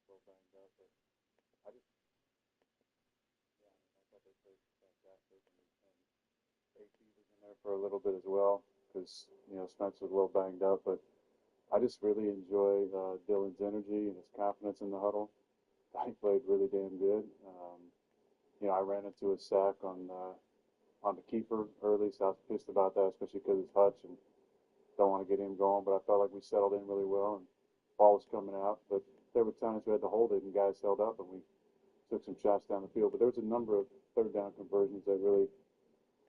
little banged up, but I just, yeah, I thought they played fantastic, and AP was in there for a little bit as well because Spence was a little banged up, but I just really enjoy Dylan's energy and his confidence in the huddle. He played really damn good. I ran into a sack on the keeper early, so I was pissed about that, especially because it's Hutch and don't want to get him going. But I felt like we settled in really well and ball was coming out. But there were times we had to hold it and guys held up and we took some shots down the field. But there was a number of third down conversions that really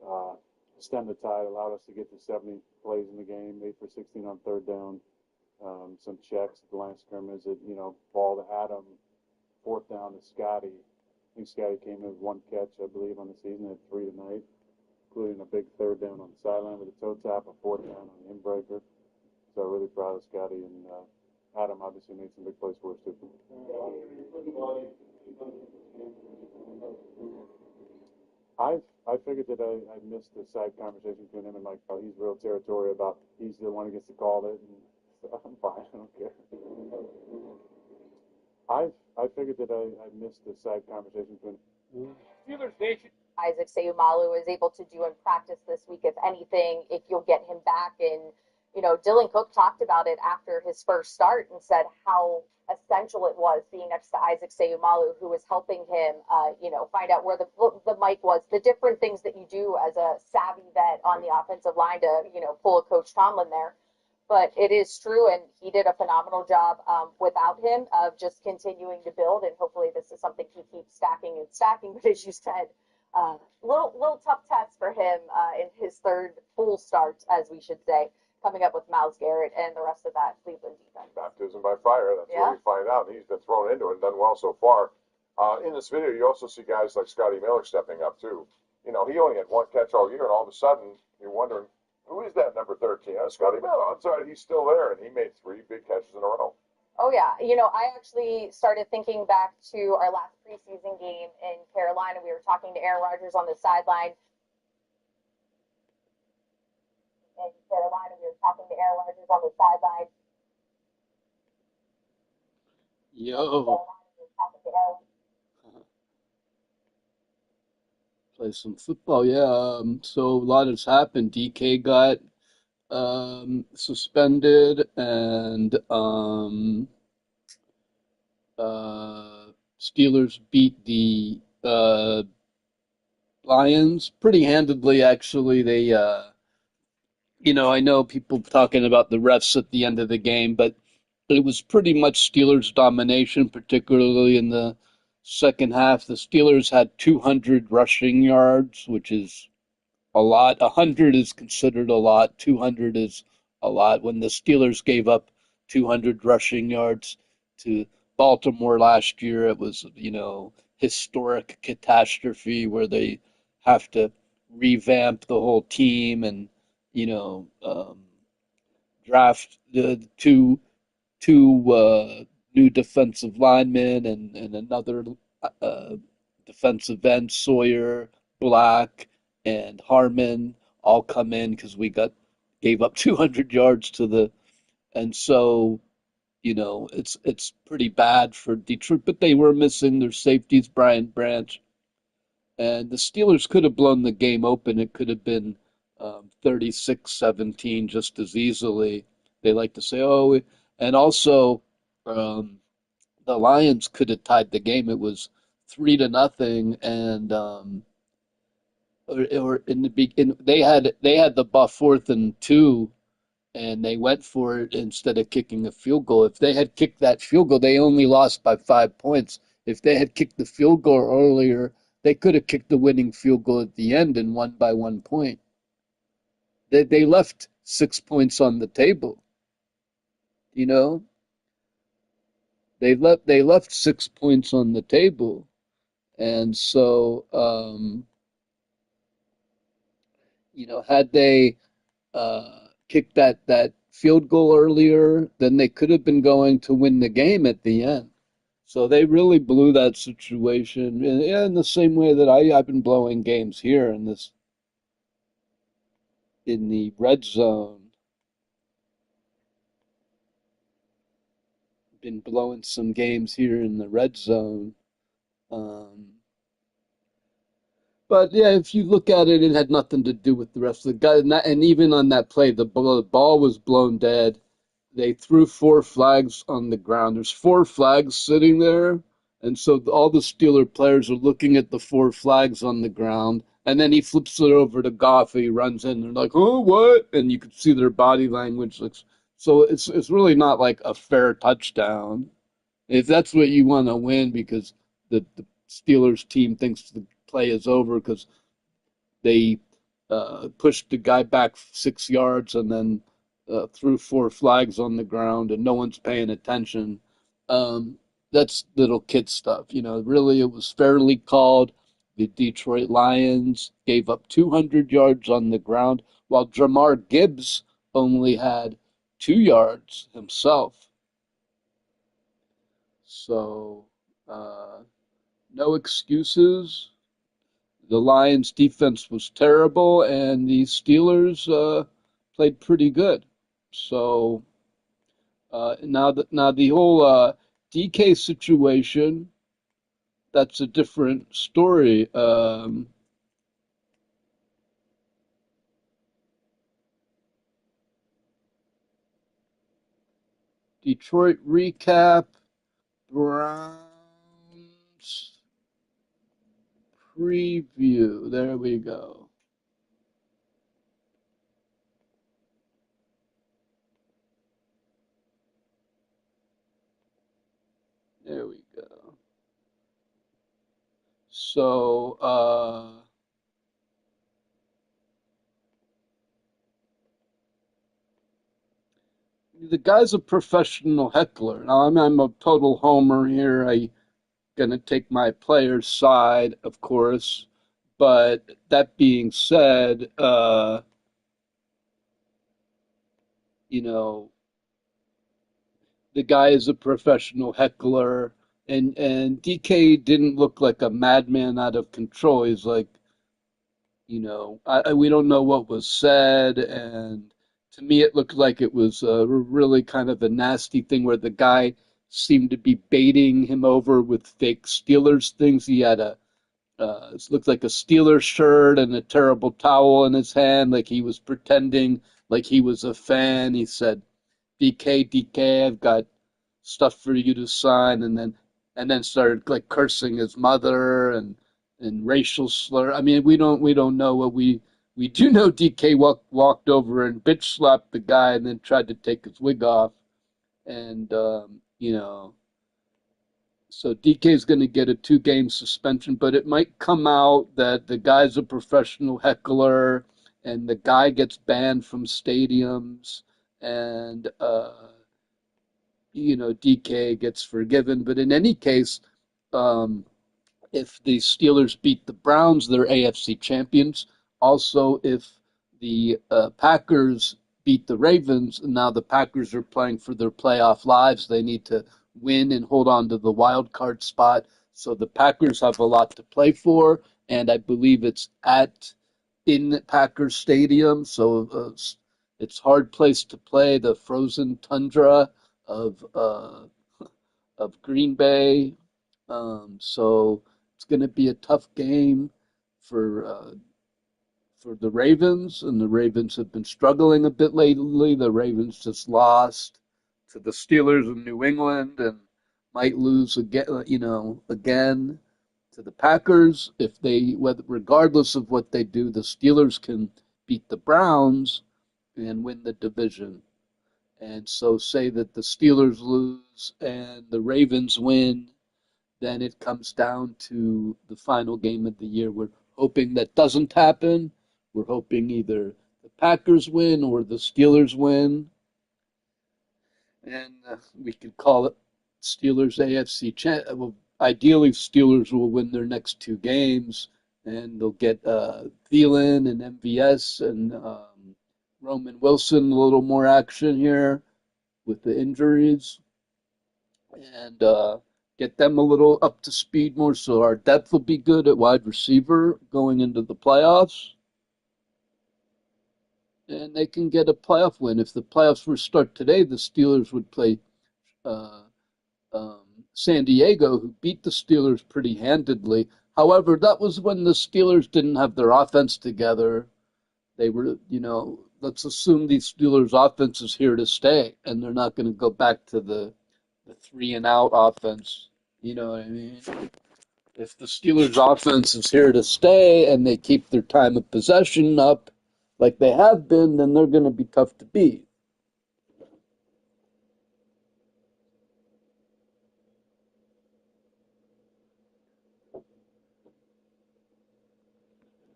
uh, stemmed the tide, allowed us to get to 70 plays in the game, 8 for 16 on third down. Some checks at the line of scrimmage, ball to Adam, fourth down to Scotty. I think Scotty came in with one catch, I believe, on the season, had 3 tonight, including a big third down on the sideline with a toe tap, a fourth down on the inbreaker. So I'm really proud of Scotty, and Adam obviously made some big plays for us too. I figured that I missed the side conversation between him and Mike. He's real territorial about he's the one who gets to call it, and I'm fine. I don't care. I figured that I missed the side conversation between Steelers Nation. Isaac Seumalo is able to do in practice this week, if anything, if you'll get him back. And, Dylan Cook talked about it after his first start and said how essential it was being next to Isaac Seumalo, who was helping him, find out where the mic was, the different things that you do as a savvy vet on the offensive line to, pull a Coach Tomlin there. But it is true, and he did a phenomenal job without him of just continuing to build, and hopefully this is something he keeps stacking and stacking. But as you said, little tough test for him in his third full start, as we should say, coming up with Myles Garrett and the rest of that Cleveland defense. Baptism by fire, that's what we find out. And he's been thrown into it and done well so far. In this video, you also see guys like Scotty Miller stepping up, too. He only had one catch all year, and all of a sudden, you're wondering, who is that number 13? Scotty Miller. I'm sorry, he's still there, and he made 3 big catches in a row. Oh, yeah. I actually started thinking back to our last preseason game in Carolina. We were talking to Aaron Rodgers on the sideline. In Carolina, we were talking to Aaron Rodgers on the sideline. Yo. Play some football, yeah. So a lot has happened. DK got suspended, and Steelers beat the Lions pretty handedly, actually. They, I know people talking about the refs at the end of the game, but it was pretty much Steelers domination, particularly in the second half. The Steelers had 200 rushing yards, which is a lot. 100 is considered a lot. 200 is a lot. When the Steelers gave up 200 rushing yards to Baltimore last year, it was, historic catastrophe where they have to revamp the whole team and, draft the two new defensive linemen and another uh, defensive end, Sawyer, Black, and Harmon all come in because we gave up 200 yards to the, and so it's pretty bad for Detroit, but they were missing their safeties, Brian Branch, and the Steelers could have blown the game open. It could have been 36-17 just as easily. They like to say, oh, and also um, the Lions could have tied the game. It was 3-0, and or in the begin they had the buff 4th and 2, and they went for it instead of kicking a field goal. If they had kicked that field goal, they only lost by 5 points. If they had kicked the field goal earlier, they could have kicked the winning field goal at the end and won by 1 point. They left 6 points on the table. You know, they left 6 points on the table, and so had they kicked that field goal earlier, then they could have been going to win the game at the end. So they really blew that situation in the same way that I've been blowing games here in the red zone. been blowing some games here in the red zone. Um, but yeah, if you look at it, it had nothing to do with the rest of the guy. And even on that play, the ball was blown dead. They threw four flags on the ground. There's four flags sitting there. And so all the Steeler players are looking at the four flags on the ground. And then he flips it over to Goff. He runs in. They're like, "Oh, what?" And you can see their body language. So it's really not like a fair touchdown. If that's what you want to win because the Steelers team thinks the play is over because they pushed the guy back 6 yards and then threw four flags on the ground and no one's paying attention. Um, that's little kid stuff. Really, it was fairly called. The Detroit Lions gave up 200 yards on the ground, while Jamar Gibbs only had 2 yards himself. So, uh, no excuses. The Lions' defense was terrible, and the Steelers played pretty good. So now the whole DK situation, that's a different story. Detroit recap, Browns preview. There we go. There we go. So, the guy's a professional heckler. Now, I'm a total homer here. I going to take my player's side, of course. But that being said, you know, the guy is a professional heckler, and DK didn't look like a madman out of control. He's like, we don't know what was said, and to me, it looked like it was really kind of a nasty thing where the guy seemed to be baiting him over with fake Steelers things. He had it looked like a Steelers shirt and a terrible towel in his hand, like he was pretending like he was a fan. He said, "DK, DK, I've got stuff for you to sign," and then started like cursing his mother and racial slur. I mean, we don't know what we do know. DK walked over and bitch slapped the guy and then tried to take his wig off, and so DK is going to get a 2-game suspension, but it might come out that the guy's a professional heckler and the guy gets banned from stadiums and, DK gets forgiven. But in any case, um, if the Steelers beat the Browns, they're AFC champions. Also, if the Packers beat the Ravens, and now the Packers are playing for their playoff lives, they need to win and hold on to the wild card spot. So the Packers have a lot to play for, and I believe it's at in Packers Stadium. So it's hard place to play, the frozen tundra of uh, of Green Bay. So it's going to be a tough game for uh, for the Ravens, and the Ravens have been struggling a bit lately. The Ravens just lost to the Steelers of New England and might lose again, again to the Packers. If they, whether regardless of what they do, the Steelers can beat the Browns and win the division. And so, say that the Steelers lose and the Ravens win, then it comes down to the final game of the year. We're hoping that doesn't happen. We're hoping either the Packers win or the Steelers win, and we could call it Steelers AFC. Well, ideally, Steelers will win their next 2 games, and they'll get Thielen and MVS and Roman Wilson a little more action here with the injuries and get them a little up to speed more. So our depth will be good at wide receiver going into the playoffs, and they can get a playoff win. If the playoffs were to start today, the Steelers would play uh, San Diego, who beat the Steelers pretty handedly. However, that was when the Steelers didn't have their offense together. They were, let's assume the Steelers' offense is here to stay, and they're not going to go back to the three and out offense. You know what I mean? If the Steelers' offense is here to stay and they keep their time of possession up like they have been, then they're going to be tough to beat.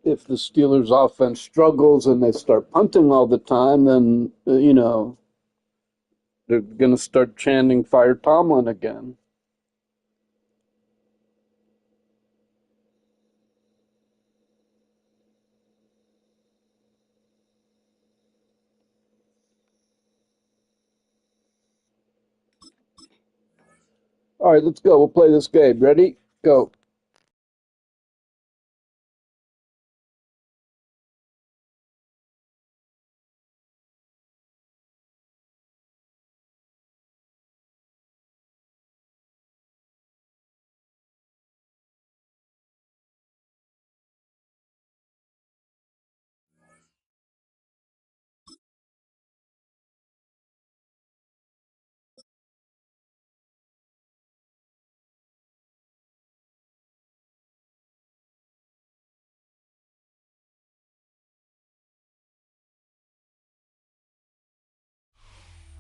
If the Steelers' offense struggles and they start punting all the time, then, they're going to start chanting Fire Tomlin again. All right, let's go. We'll play this game. Ready? Go.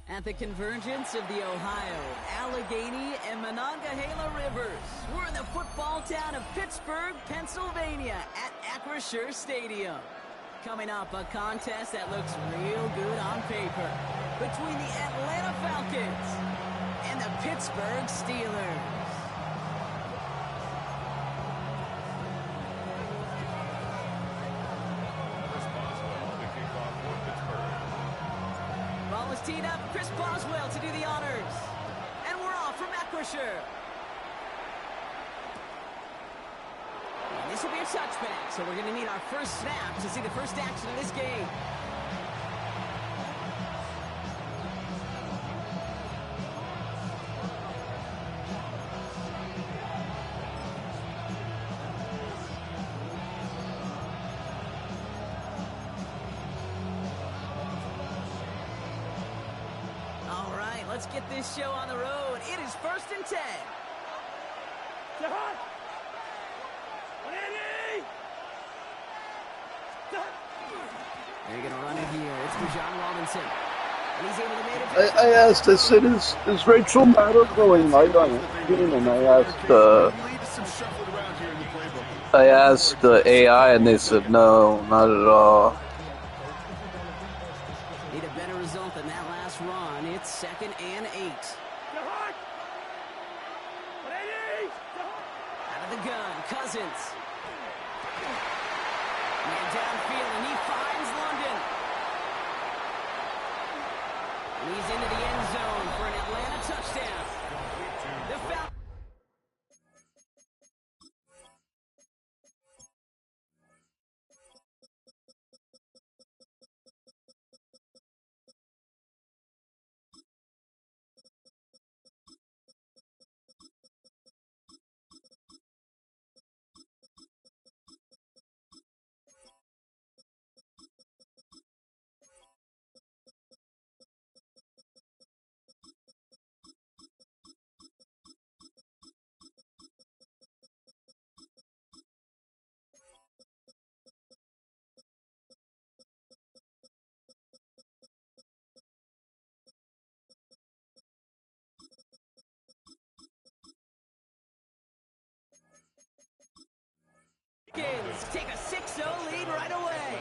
At the convergence of the Ohio, Allegheny, and Monongahela rivers, we're in the football town of Pittsburgh, Pennsylvania at Acrisure Stadium. Coming up, a contest that looks real good on paper between the Atlanta Falcons and the Pittsburgh Steelers. Ball is teed up. Chris Boswell to do the honors. And we're off from Acrisure. And this will be a touchback, so we're going to need our first snap to see the first action of this game. Let's get this show on the road. It is 1st and 10. They're going to run it here. It's for John Robinson. And he's able to make it. I asked, I said, is Rachel Maddow going light on it? And I asked AI, and they said, no, not at all. Need a better result than that last run. It's 2nd and 8. Out of the gun, Cousins. Man downfield, and he finds London. And he's into the end zone for an Atlanta touchdown. The Falcons. Take a 6-0 lead right away.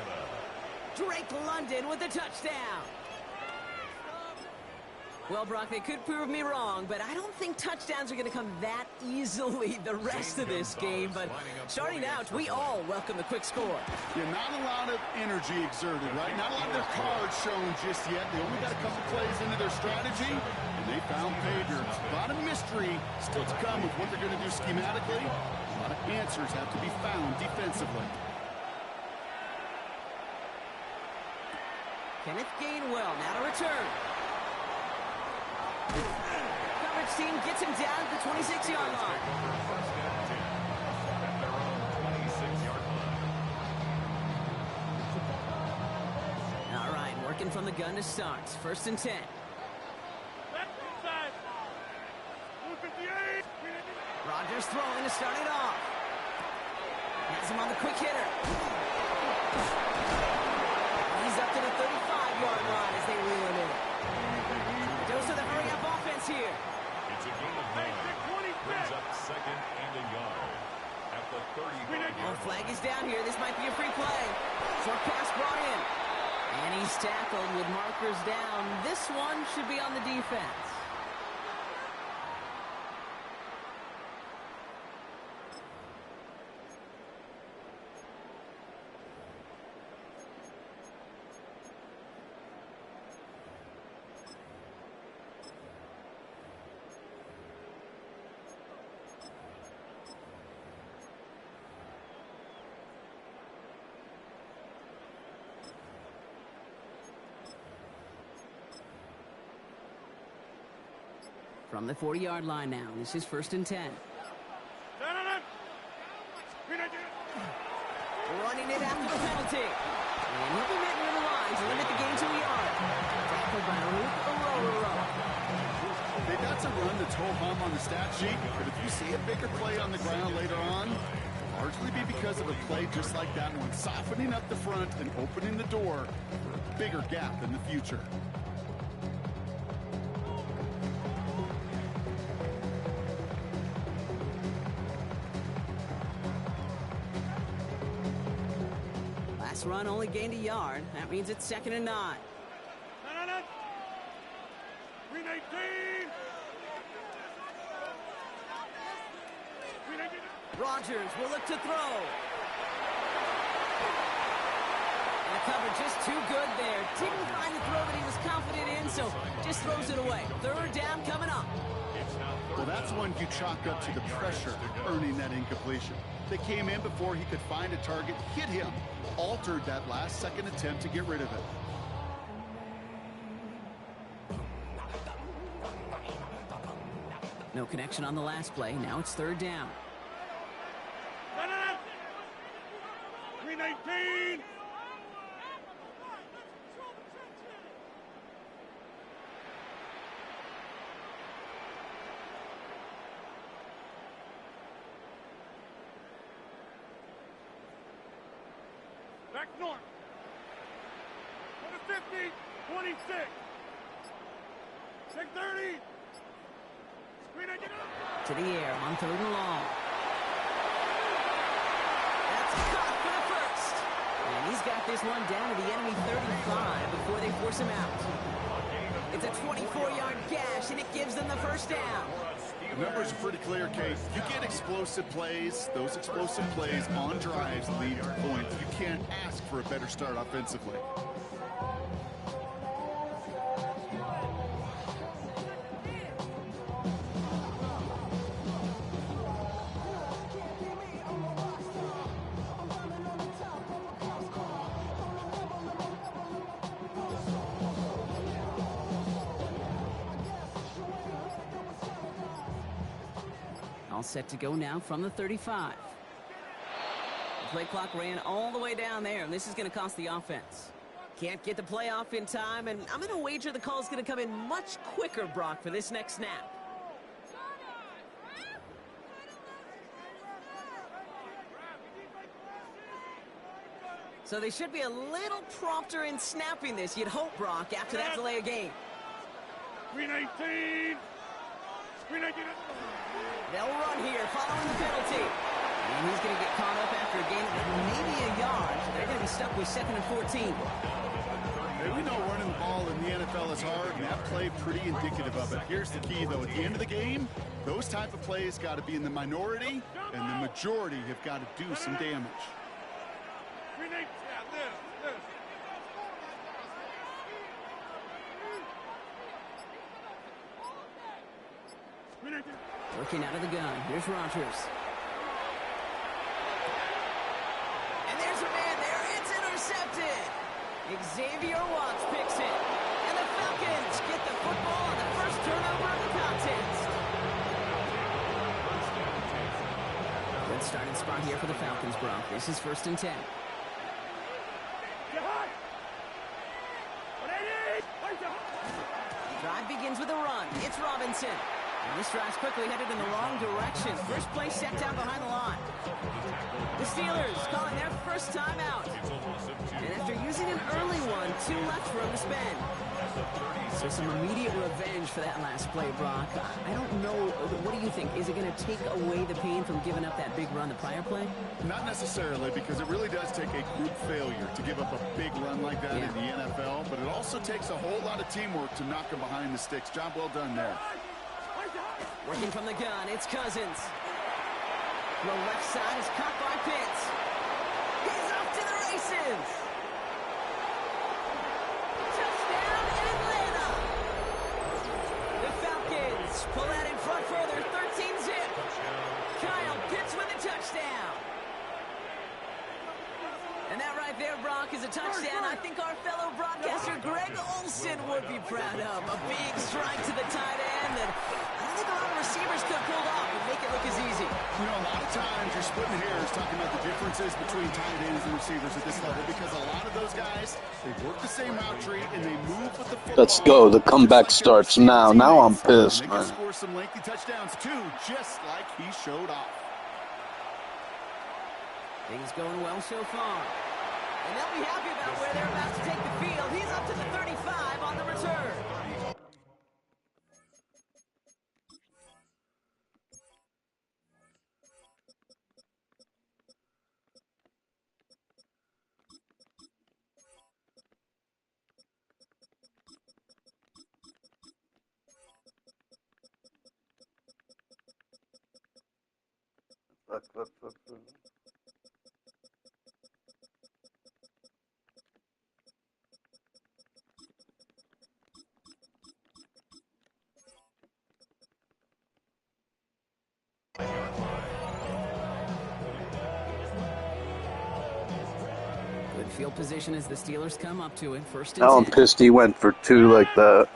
Drake London with the touchdown. Well, Brock, they could prove me wrong, but I don't think touchdowns are going to come that easily the rest of this game. But starting out, we all welcome the quick score. Yeah, not a lot of energy exerted, right? Not a lot of their cards shown just yet. They only got a couple plays into their strategy, and they found pay dirt. A lot of mystery still to come with what they're going to do schematically. A lot of answers have to be found defensively. Kenneth Gainwell now to return. Coverage team gets him down at the 26-yard line. All right, working from the gun to start. 1st and 10. Rodgers throwing to start it off. Has him on the quick hitter. He's up to the 35-yard line as they reel him in. Goes to the hurry-up offense here. It's a gain of 9. Brings up 2nd and a yard. At the 30-yard line. Flag is down here. This might be a free play. Short pass brought in. And he's tackled with markers down. This one should be on the defense. From the 40-yard line now. This is 1st and 10. Running it after the penalty. And he'll be met near the line to limit the gain to a yard. Tackled by Ruth Ororo. They got to run the ho-hum on the stat sheet, but if you see a bigger play on the ground later on, largely be because of a play just like that one, softening up the front and opening the door for a bigger gap in the future. Last run only gained a yard. That means it's 2nd and 9. Rodgers will look to throw. And the cover just too good there. Didn't find the throw that he was confident in, so just throws it away. 3rd down coming up. Well, that's one you chalk up to the pressure earning that incompletion. They came in before he could find a target, hit him, altered that last-second attempt to get rid of it. No connection on the last play. Now it's 3rd down. 319. Back north. 50, 26. 630. To the air on 3rd and long. That's caught for the first. And he's got this one down to the enemy 35 before they force him out. It's a 24-yard gash, and it gives them the 1st down. The numbers are pretty clear, Kate. You get explosive plays. Those explosive plays on drives lead to points. You can't ask for a better start offensively. All set to go now from the 35. The play clock ran all the way down there, and this is going to cost the offense. Can't get the play off in time, and I'm going to wager the call is going to come in much quicker, Brock, for this next snap. So they should be a little prompter in snapping this, you'd hope, Brock, after that delay of game. 319. 319. They'll run here following the penalty. And he's going to get caught up after a gain of maybe a yard. They're going to be stuck with 2nd and 14. Hey, we know running the ball in the NFL is hard, and that play pretty indicative of it. Here's the key, though. At the end of the game, those type of plays got to be in the minority, and the majority have got to do some damage. 319. Working out of the gun. Here's Rodgers. And there's a man there. It's intercepted. Xavier Watts picks it. And the Falcons get the football on the first turnover of the contest. Good starting spot here for the Falcons, Brock. This is 1st and 10. Drive begins with a run. It's Robinson. And this drive's quickly headed in the wrong direction. First play set down behind the line. The Steelers calling their first timeout. And after using an early one, 2 left for him to spend. So some immediate revenge for that last play, Brock. I don't know. What do you think? Is it going to take away the pain from giving up that big run the prior play? Not necessarily, because it really does take a group failure to give up a big run like that in the NFL, but it also takes a whole lot of teamwork to knock him behind the sticks. Job well done there. Working from the gun, it's Cousins. The left side is caught by Pitts. He's off to the races. Touchdown, Atlanta. The Falcons pull out in front further, 13-zip. Kyle Pitts with a touchdown. And that right there, Brock, is a touchdown I think our fellow broadcaster Greg Olson would be proud of. A big strike to the tight end that I don't think a lot of receivers could have pulled off and make it look as easy. You know, a lot of times you're splitting hairs talking about the differences between tight ends and receivers at this level, because a lot of those guys, they work the same route tree and they move with the football. Let's go. The comeback starts now. Now I'm pissed, man. They can score some lengthy touchdowns too, just like he showed off. Things going well so far. And they'll be happy about where they're about to take the field. He's up to the 35 on the return. Good field position as the Steelers come up to it. 1st and 10. Now I'm pissed he went for 2 like that.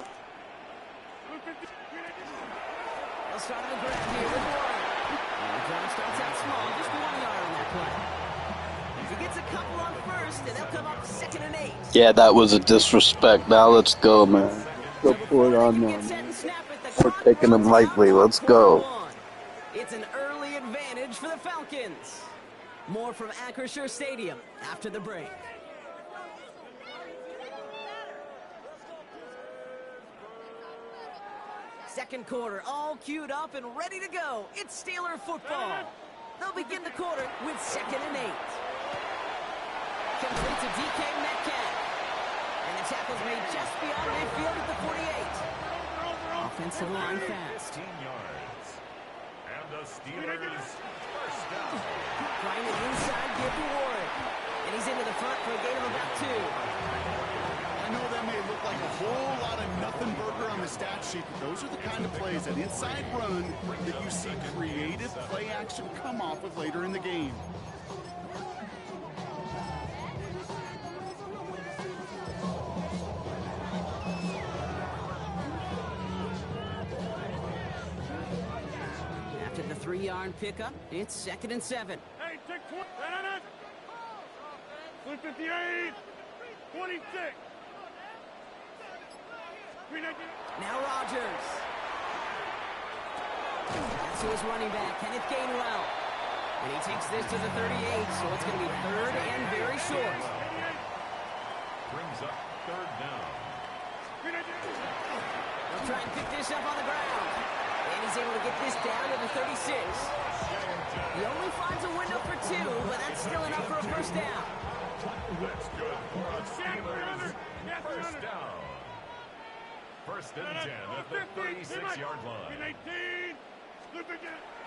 They'll start on the ground here with Warren. The drive starts out small, just 1 yard on that play. If he gets a couple on first, and they'll come up 2nd and 8. Yeah, that was a disrespect. Now let's go, man. Go pour it on them. We're taking them lightly. Let's go. It's an early advantage for the Falcons. More from Acrisure Stadium after the break. Second quarter, all queued up and ready to go. It's Steeler football. They'll begin the quarter with 2nd and 8. Complete to DK Metcalf. And the tackle's made just beyond midfield at the 48. Offensive line fast. 15 yards. And the Steelers first down. Trying it inside, give to Warren. And he's into the front for a gain of about 2. I know that may look like a whole lot of nothing burger on the stat sheet, but those are the kind of plays, that inside run, that you see creative play action come off of later in the game. After the 3-yard pickup, it's 2nd and 7. Hey, take 20. Split 58. 26. Now Rodgers. That's to his running back, Kenneth Gainwell. And he takes this to the 38, so it's going to be 3rd and very short. Brings up 3rd down. They'll try and pick this up on the ground. And he's able to get this down to the 36. He only finds a window for 2, but that's still enough for a first down. That's good for a Steelers first down. 1st and 10 at the 36-yard line.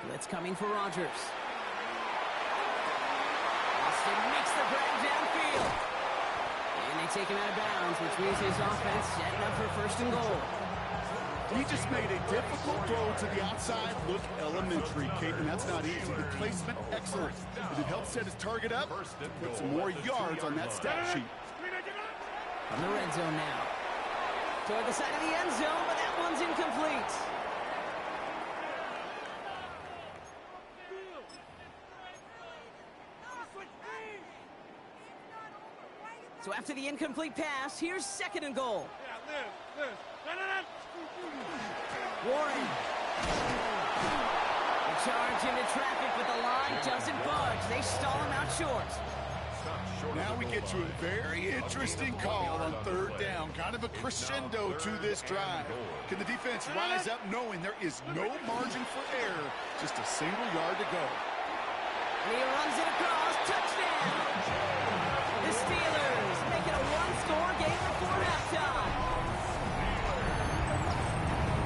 Blitz coming for Rodgers. Austin makes the grab downfield. And they take him out of bounds, which means his offense setting up for 1st and goal. He just made a difficult throw to the outside look elementary, Kate, and that's not easy. The placement, excellent. And it helps set his target up to put some more yards on that stat sheet. From the red zone now. Toward the side of the end zone, but that one's incomplete. So after the incomplete pass, here's 2nd and goal. Yeah, Liz. Warren. The charge into traffic, but the line doesn't budge. They stall him out short. Now we get to a very interesting call on 3rd down. Kind of a crescendo to this drive. Can the defense rise up knowing there is no margin for error? Just a single yard to go. And he runs it across. Touchdown! The Steelers make it a one-score game before halftime.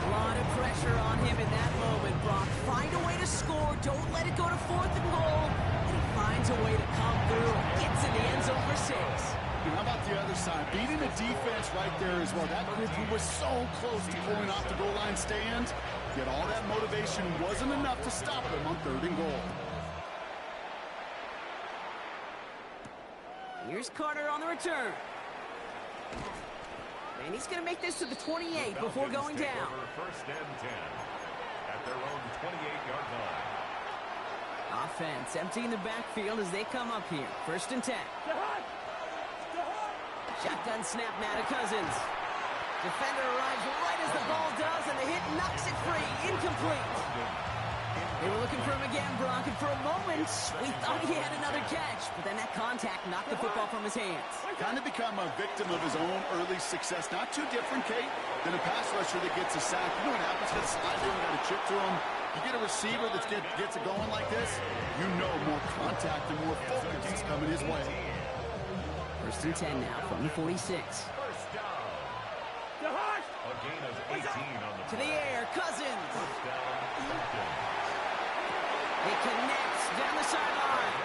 A lot of pressure on him in that moment, Brock. Find a way to score. Don't let it go to 4th and goal. And he finds a way to come through and gets in the end zone for 6. How about the other side? Beating the defense right there as well. That group who was so close to pulling off the goal line stand, yet all that motivation wasn't enough to stop them on 3rd and goal. Here's Carter on the return. And he's going to make this to the 28 before going down. 1st and 10 at their own 28-yard line. Offense emptying the backfield as they come up here. 1st and 10. Shotgun snap now to Cousins. Defender arrives right as the ball does, and the hit knocks it free. Incomplete. They were looking for him again, Brock, and for a moment, we thought he had another catch, but then that contact knocked the football from his hands. Kind of become a victim of his own early success. Not too different, Kate, than a pass rusher that gets a sack. You know what happens? That slide in, got a chip to him. You get a receiver that gets it going like this, you know more contact and more focus is coming his way. 1st and 10 now from the 46. 1st down. A gain of 18 on the To the air, Cousins. 1st down, Houston. It connects down the sideline.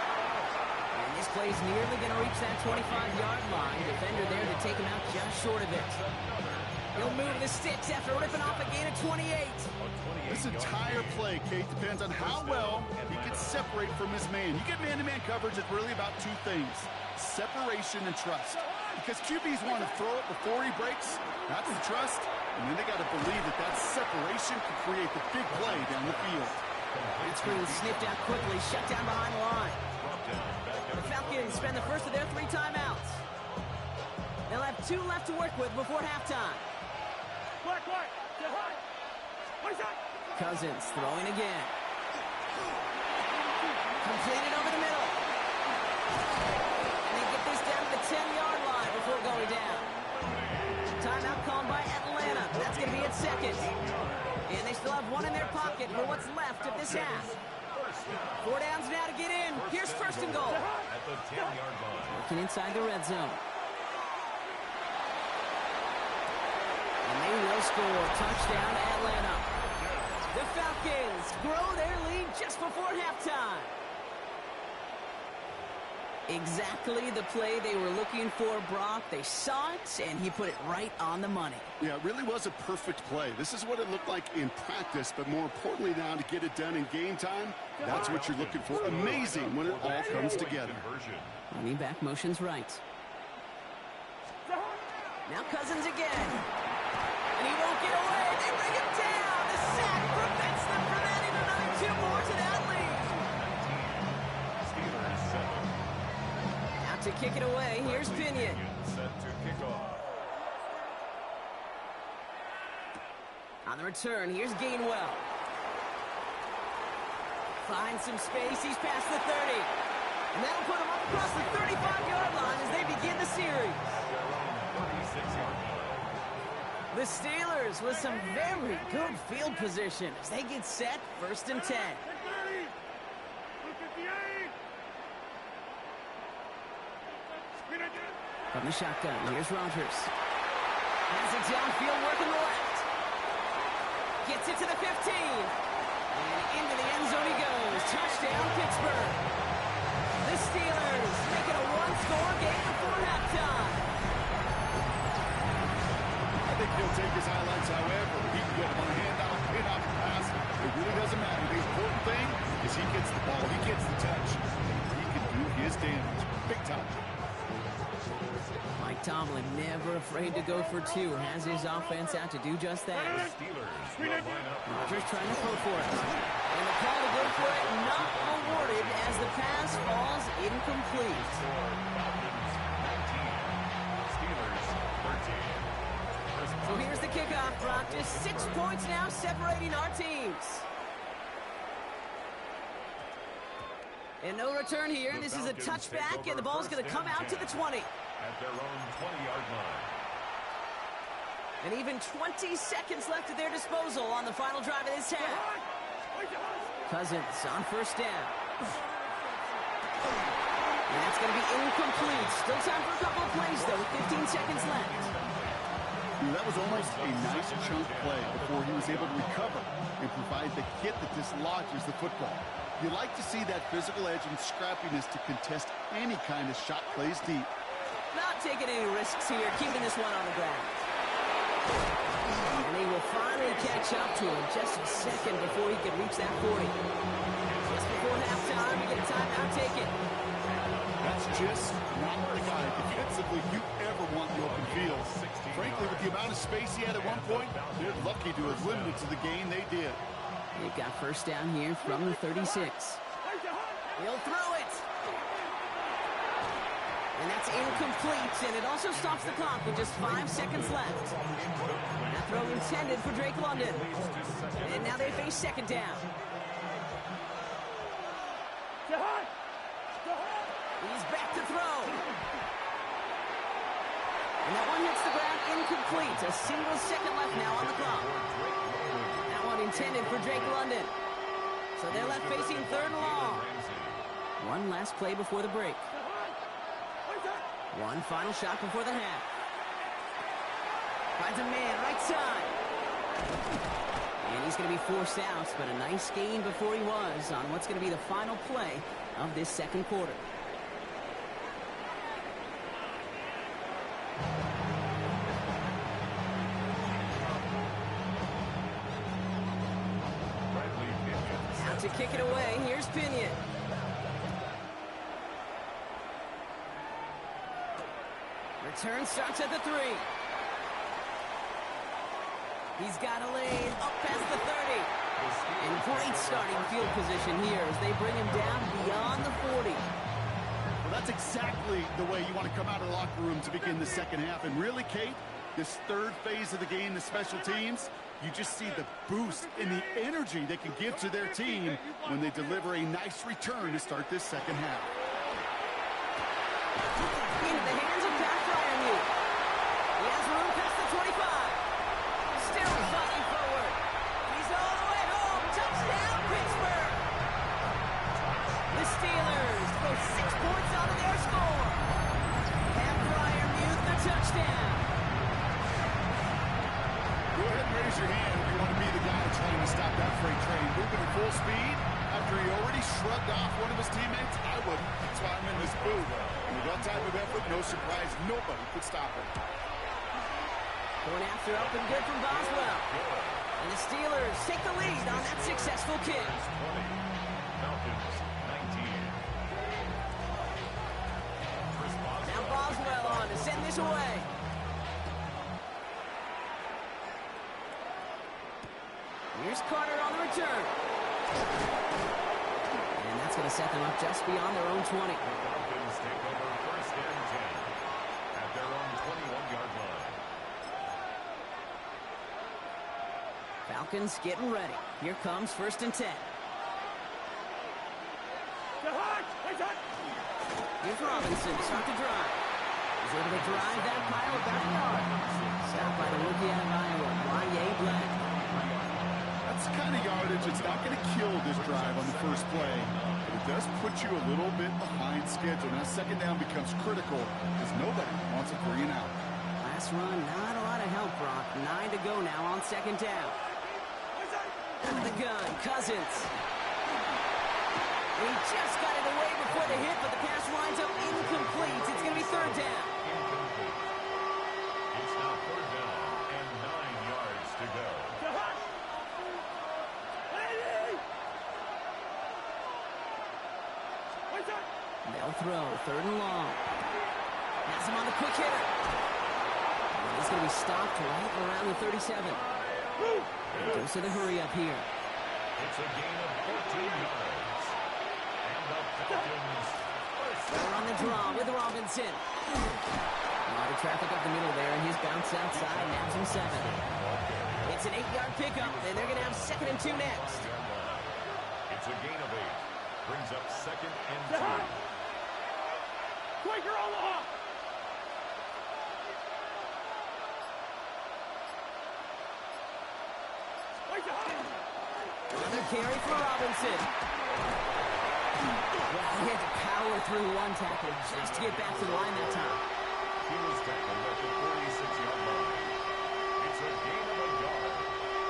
And this play's nearly going to reach that 25-yard line. Defender there to take him out just short of it. He'll move the sticks after ripping off a gain of 28. This entire play, Kate, depends on how well he can separate from his man. You get man-to-man coverage, it's really about 2 things: separation and trust. Because QBs want to throw it before he breaks. That's the trust. And then they got to believe that that separation can create the big play down the field. It's being sniffed out quickly, shut down behind the line. The Falcons spend the first of their 3 timeouts. They'll have 2 left to work with before halftime. Cousins throwing again. Completed over the middle. And they get this down to the 10-yard line before going down. Timeout called by Atlanta. That's going to be its 2nd. And they still have 1 in their pocket for what's left of this half. 4 downs now to get in. Here's 1st and goal. At the 10-yard line. Working inside the red zone. And they will score. Touchdown, Atlanta. The Falcons grow their lead just before halftime. Exactly the play they were looking for, Brock. They saw it, and he put it right on the money. Yeah, it really was a perfect play. This is what it looked like in practice, but more importantly now to get it done in game time, that's what you're looking for. Amazing when it all comes together. Running back motions right. Now Cousins again. And he won't get away. They bring him down. The sack prevents them from adding another 2 more to that lead. Steelers 7. Out to kick it away. Here's Pinion. Set to kick off. On the return, here's Gainwell. Finds some space. He's past the 30. And that'll put him up across the 35-yard line as they begin the series. The Steelers with some very good field position as they get set, 1st and 10. From the shotgun, here's Rodgers. Has it downfield, working the left. Gets it to the 15. And into the end zone he goes. Touchdown, Pittsburgh. The Steelers make it a one-score game before halftime. I think he'll take his highlights however. He can get him on a handoff, pin off the pass. It really doesn't matter. The important thing is he gets the ball. He gets the touch. He can do his damage. Big time. Mike Tomlin never afraid to go for 2. Has his offense out to do just that. Rodgers trying to go for it. And the call to go for it not awarded as the pass falls incomplete. Brock, just 6 points now separating our teams. And no return here. This is a touchback, and the ball's going to come out to the 20. At their own 20-yard line. And even 20 seconds left at their disposal on the final drive of this half. Cousins on first down. And that's going to be incomplete. Still time for a couple of plays, though, with 15 seconds left. That was almost a nice chunk play before he was able to recover and provide the hit that dislodges the football. You like to see that physical edge and scrappiness to contest any kind of shot plays deep. Not taking any risks here, keeping this one on the ground. And he will finally catch up to him just a second before he can reach that 40. Just before halftime, we get a timeout taken. That's just not the guy defensively you ever want in the open field. Frankly, with the amount of space he had at one point, they're lucky to have limited to the gain they did. They've got first down here from the 36. He'll throw it. And that's incomplete, and it also stops the clock with just 5 seconds left. That throw intended for Drake London. And now they face second down. He's back to throw. And that one hits the ground incomplete. A single second left now on the clock. That one intended for Drake London. So they're left facing third and long. One last play before the break. One final shot before the half. Finds a man, right side. And he's going to be forced out, but a nice gain before he was on what's going to be the final play of this second quarter. Out to kick it away, here's Pinion. Return starts at the 3. He's got a lane up past the 30. And great starting field position here as they bring him down beyond the 40. Well, that's exactly the way you want to come out of the locker room to begin the second half. And really, Kate, this third phase of the game, the special teams, you just see the boost and the energy they can give to their team when they deliver a nice return to start this second half. Into the hands of Pat Fryermuth. He has room past the 25. Still fighting forward. He's all the way home. Touchdown, Pittsburgh. The Steelers throw 6 points onto their score. Pat Fryermuth, the touchdown. Go ahead and raise your hand if you want to be the guy trying to stop that freight train moving at full speed after he already shrugged off one of his teammates. I wouldn't. That's why I'm in this booth. With that type of effort, no surprise, nobody could stop him. Going after up and good from Boswell. And the Steelers take the lead on that successful kick. 20. Falcons 19. Now Boswell on to send this away. Here's Carter on the return. And that's going to set them up just beyond their own 20. Falcons take over first and 10 at their own 21-yard line. Falcons getting ready. Here comes first and 10. Here's Robinson, start the drive. He's able to drive that pile about a yard. Stopped by the rookie out of Iowa, Y.A. Black. That's the kind of yardage that's not going to kill this drive on the first play, but it does put you a little bit behind schedule. Now second down becomes critical because nobody wants a 3 and out. Last run, not a lot of help, Brock. 9 to go now on second down. Out of the gun, Cousins. He just got it away before the hit, but the pass winds up incomplete. It's going to be third down. It's now third down and 9 yards to go. They'll throw, third and long. Has him on the quick hitter. And he's going to be stopped right around the 37. Goes to the hurry up here. It's a gain of 14 yards. And the Falcons They're on the draw with Robinson. A lot of traffic up the middle there, and he's bounced outside, now some 7. It's an 8-yard pickup, and they're going to have 2nd and 2 next. It's a gain of 8. Brings up 2nd and 2. Quaker Omaha! Another carry for Robinson. Wow, he had to power through one tackle just to get back to the line that time. He was tackled at the 46-yard line. It's a gain of a yard.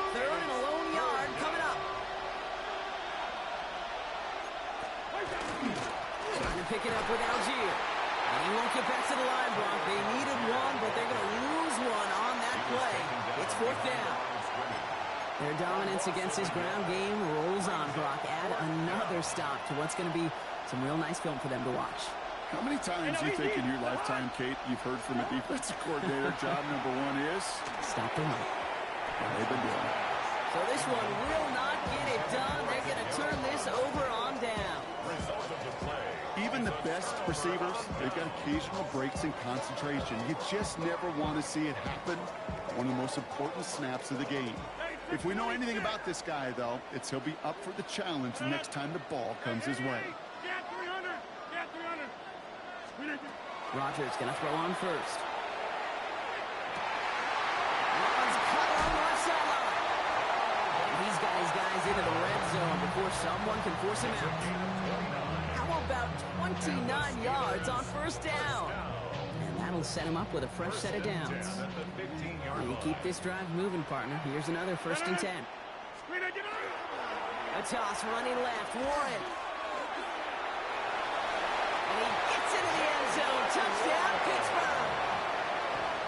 3rd and a lone yard coming up. Trying to pick it up with Algier. And he won't get back to the line, Brock. They needed one, but they're going to lose one on that play. It's 4th down. Their dominance against his ground game rolls on, Brock. Add another stop to what's going to be some real nice film for them to watch. How many times do you think in your lifetime, Kate, you've heard from a defensive coordinator, job number 1 is? Stop the run. And they've been doing it. So this one will not get it done. They're going to turn this over on down. Result of the play. Even the best receivers, they've got occasional breaks in concentration. You just never want to see it happen. One of the most important snaps of the game. If we know anything about this guy, though, it's he'll be up for the challenge the next time the ball comes his way. Get 300! Get 300! Rogers going to throw on first. Runs cut on the left sideline. And he's got his guys into the red zone before someone can force him out. How about 29 yards on 1st down? And that'll set him up with a fresh set of downs. You keep this drive moving, partner. Here's another 1st and 10. A toss running left. Warren. And he gets into the end zone. Touchdown, Pittsburgh.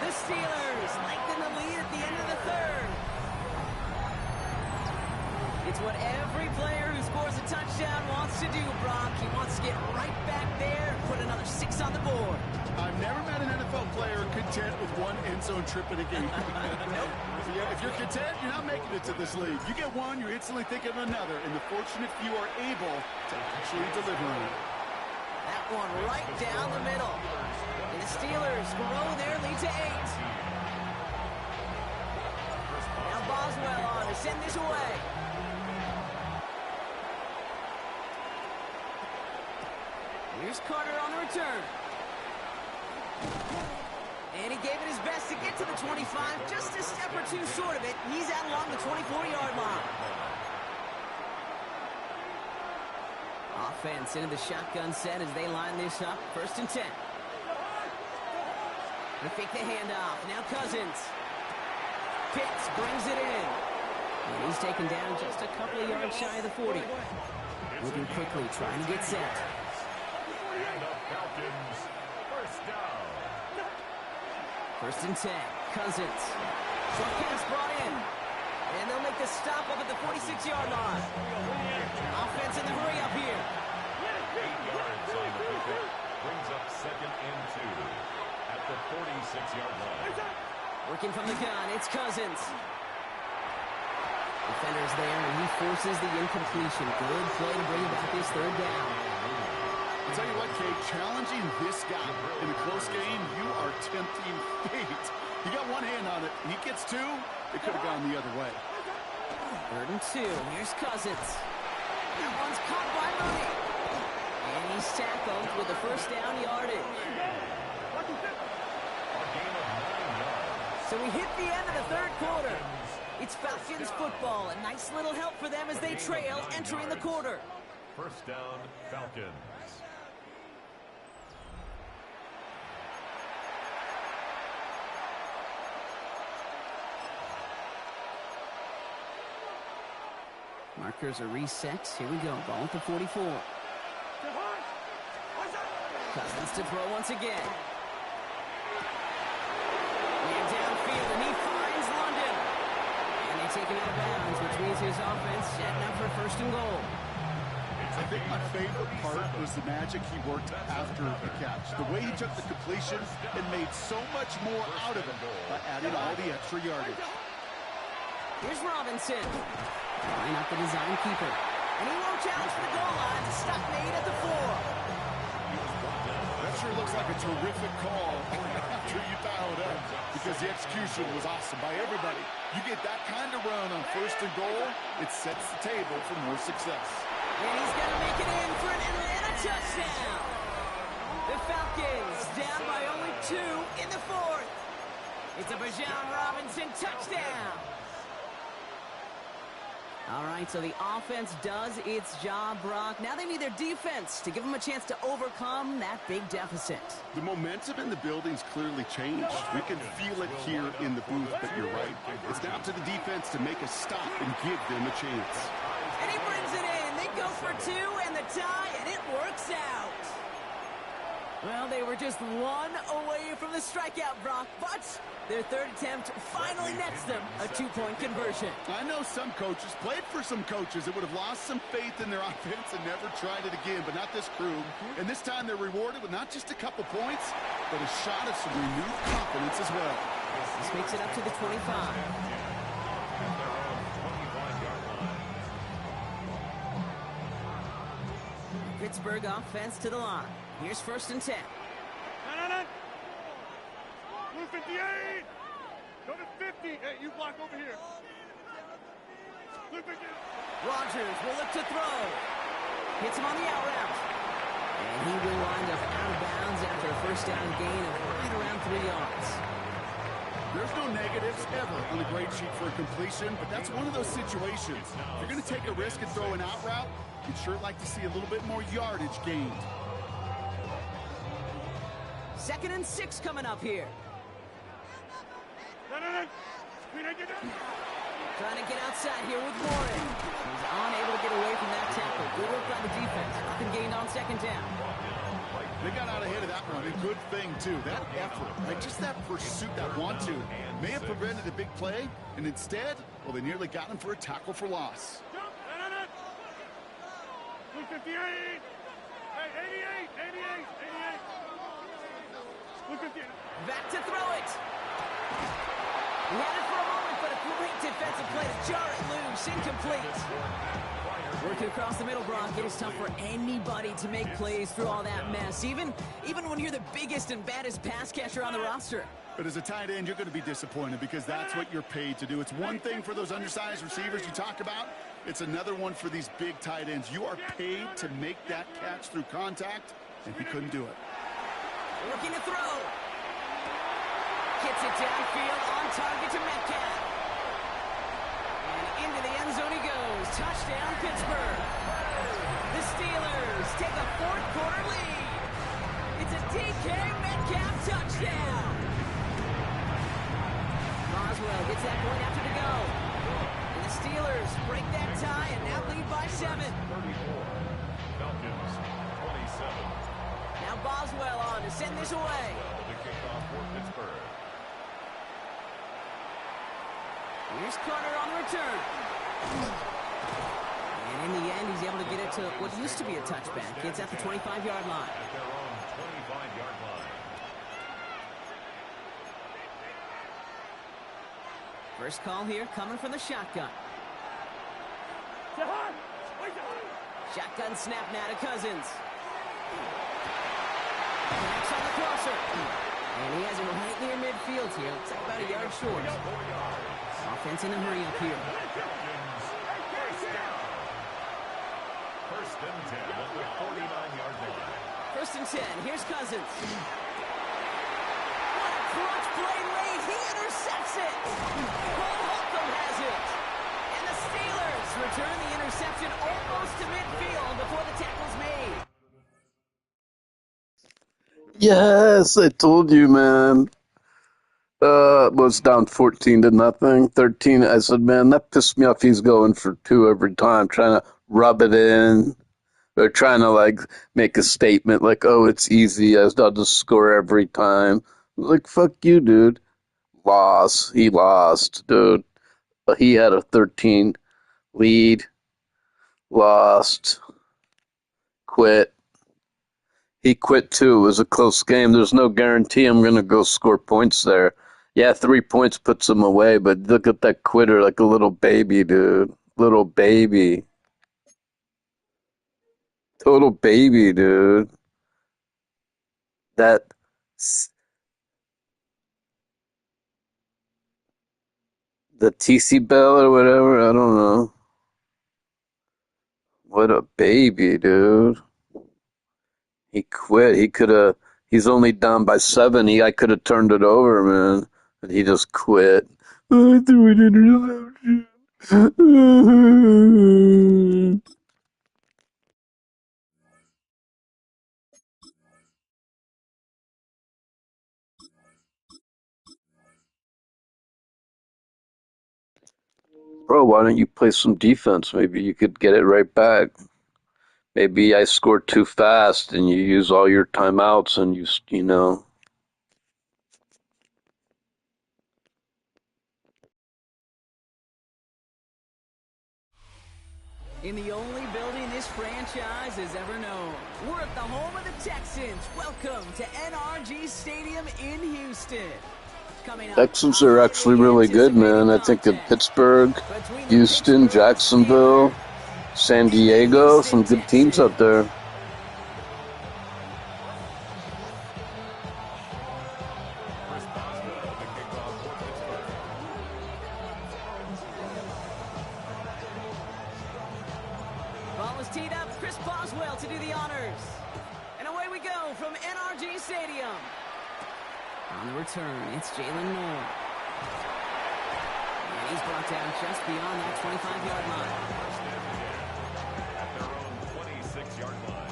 The Steelers lengthen the lead at the end of the 3rd. It's what every player who scores a touchdown wants to do, Brock. He wants to get right back there and put another 6 on the board. I've never met an NFL player content with one end zone trip in a game. If you're content, you're not making it to this league. You get one, you instantly think of another, and the fortunate few are able to actually deliver on it. That one right down the middle. And the Steelers grow their lead to 8. Now Boswell on to send this away. Here's Carter on the return. And he gave it his best to get to the 25, just a step or 2 short of it. He's out along the 24-yard line. Offense into the shotgun set as they line this up. 1st and 10. They fake the handoff. Now Cousins. Pitts brings it in. And he's taken down just a couple of yards shy of the 40. Moving quickly, trying to get set. And the Falcons, 1st down. 1st and 10. Cousins. Short pass brought in. And they'll make the stop up at the 46-yard line. Offense in the hurry up here. 8 yards on the pickup. Brings up 2nd and 2 at the 46-yard line. Working from the gun, it's Cousins. Defender's there, and he forces the incompletion. Good play to bring about this 3rd down. I'll tell you what, Kate, challenging this guy in a close game, you are tempting fate. You got one hand on it. He gets 2, it could have gone the other way. 3rd and 2. Here's Cousins. That one's caught by Mooney. And he's tackled with the 1st down yardage. So we hit the end of the 3rd quarter. It's Falcons football. A nice little help for them as they trail entering the quarter. 1st down, Falcons. Markers are reset. Here we go. Ball at the 44. Cousins to throw once again. And downfield, and he finds London. And they take him out of bounds, which means his offense setting up for 1st and goal. I think my favorite part was the magic he worked after the catch. The way he took the completion and made so much more out of it by adding all the extra yardage. Here's Robinson. Line up the design keeper. And he won't challenge for the goal line. The stop made at the 4. That sure looks like a terrific call sure you fouled up because the execution was awesome by everybody. You get that kind of run on first and goal, it sets the table for more success. And he's going to make it in for an Atlanta touchdown. The Falcons down by only 2 in the fourth. It's a Bijan Robinson touchdown. All right, so the offense does its job, Brock. Now they need their defense to give them a chance to overcome that big deficit. The momentum in the building's clearly changed. We can feel it here in the booth, but you're right. It's down to the defense to make a stop and give them a chance. And he brings it in. They go for 2 and the tie, and it works out. Well, they were just 1 away from the strikeout, Brock, but their third attempt finally nets them a 2-point conversion. I know some coaches, played for some coaches that would have lost some faith in their offense and never tried it again, but not this crew. And this time they're rewarded with not just a couple points, but a shot of some renewed confidence as well. This makes it up to the 25. Pittsburgh offense to the line. Here's first and 10. Blue 58. Go to 50. Hey, you block over here. Blue 58. Rodgers will look to throw. Hits him on the out route. And he will wind up out of bounds after a first down gain of right around 3 yards. There's no negatives ever on the grade sheet for a completion, but that's one of those situations. If you're going to take a risk and throw an out route, you'd sure like to see a little bit more yardage gained. 2nd and 6 coming up here. Trying to get outside here with Warren. He's unable to get away from that tackle. Good work by the defense. Nothing gained on 2nd down. They got out ahead of that one. A good thing, too. That effort, right? Just that pursuit, that want-to, may have prevented a big play, and instead, well, they nearly got him for a tackle for loss. Blue 58. Hey, 88. Blue 58. Back to throw it. He had it for a moment, but a great defensive play to jar it loose. Incomplete. Working across the middle, Brock. It is tough for anybody to make plays through all that mess, even when you're the biggest and baddest pass catcher on the roster. But as a tight end, you're going to be disappointed because that's what you're paid to do. It's one thing for those undersized receivers you talk about. It's another one for these big tight ends. You are paid to make that catch through contact, and he couldn't do it. Looking to throw. Gets it downfield on target to Metcalf. And into the end zone he goes. Touchdown, Pittsburgh. The Steelers take a 4th quarter lead. It's a DK Metcalf touchdown. Boswell gets that point after to go. And the Steelers break that tie and now lead by 7. 34. Falcons 27. Now Boswell on to send this away. The kickoff for Pittsburgh. Here's Carter on the return. And in the end, he's able to get it to what used to be a touchback. It's at the 25-yard line. At their own 25-yard line. First call here coming from the shotgun. Shotgun snap now to Cousins. Connects on the crosser. And he has him right near midfield here. Looks like about a yard short. Offense in a hurry up here. First and 10 at the 49-yard line. First and 10. Here's Cousins. What a clutch play late. He intercepts it. Cole Holcomb has it. And the Steelers return the interception almost to midfield before the tackle's made. Yes, I told you, man. Was down 14-0, 13. I said, man, that pissed me off. He's going for 2 every time, trying to rub it in. They're trying to, like, make a statement, like, oh, it's easy. I'll just score every time. Like, fuck you, dude. Loss. He lost, dude. He had a 13 lead. Lost. Quit. He quit, too. It was a close game. There's no guarantee I'm going to go score points there. Yeah, 3 points puts him away, but look at that quitter like a little baby, dude. Little baby. Total baby, dude. That the TC Bell or whatever. I don't know. What a baby, dude. He quit. He could have. He's only down by 7. I could have turned it over, man. But he just quit. I threw an interception. Bro, why don't you play some defense? Maybe you could get it right back. Maybe I scored too fast and you use all your timeouts and you know. In the only building this franchise has ever known. We're at the home of the Texans. Welcome to NRG Stadium in Houston. Texans are actually really good, man. I think of Pittsburgh, Houston, Jacksonville, San Diego, some good teams out there. Ball is teed up. Chris Boswell to do the honors. And away we go from NRG Stadium. On the return, it's Jalen Moore. And he's brought down just beyond that 25-yard line. At their own 26-yard line.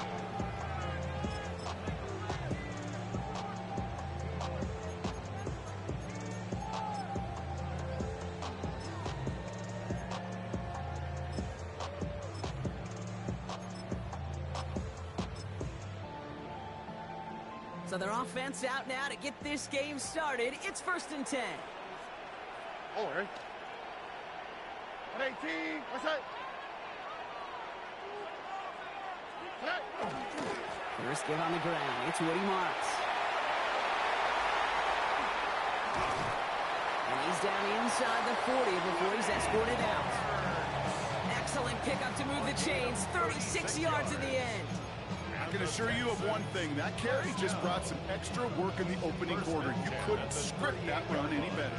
So their offense out now to get this game started. It's 1st and 10. Oh, right. 118. What's that? First give on the ground. It's Woody Marks. And he's down inside the 40 before he's escorted out. Excellent pickup to move the chains. 36 yards in the end. I can assure you of one thing. That carry just brought some extra work in the opening quarter. You couldn't script that run any better.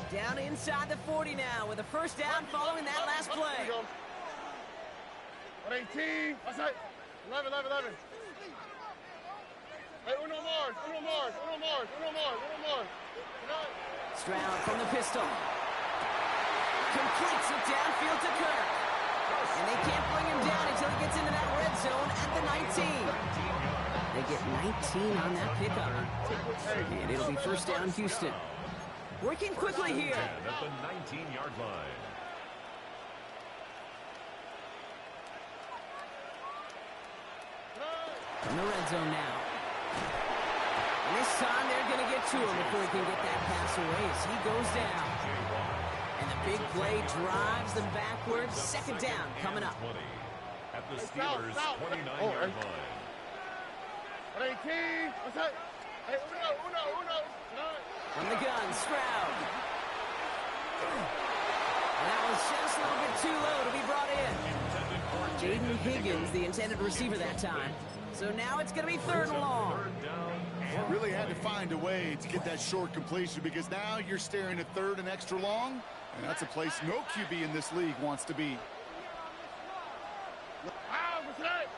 Down inside the 40 now with a first down following that last play. 118. What's that? 11. Hey, uno more. Stroud from the pistol. Completes it downfield to Kirk. And they can't bring him down until he gets into that red zone at the 19. They get 19 on that pickup. And it'll be first down Houston. Working quickly here. At the 19-yard line. From the red zone now. And this time they're going to get to him before he can get that pass away as he goes down. And the big play drives them backwards. Second down coming up. At the Steelers' 29-yard line. 118. What's that? Hey, uno. From the gun, Stroud. And that was just a little bit too low to be brought in. Jaden Higgins, the intended receiver that time. So now it's going to be 3rd and long. Really had to find a way to get that short completion because now you're staring at 3rd and extra long, and that's a place no QB in this league wants to be. What's that?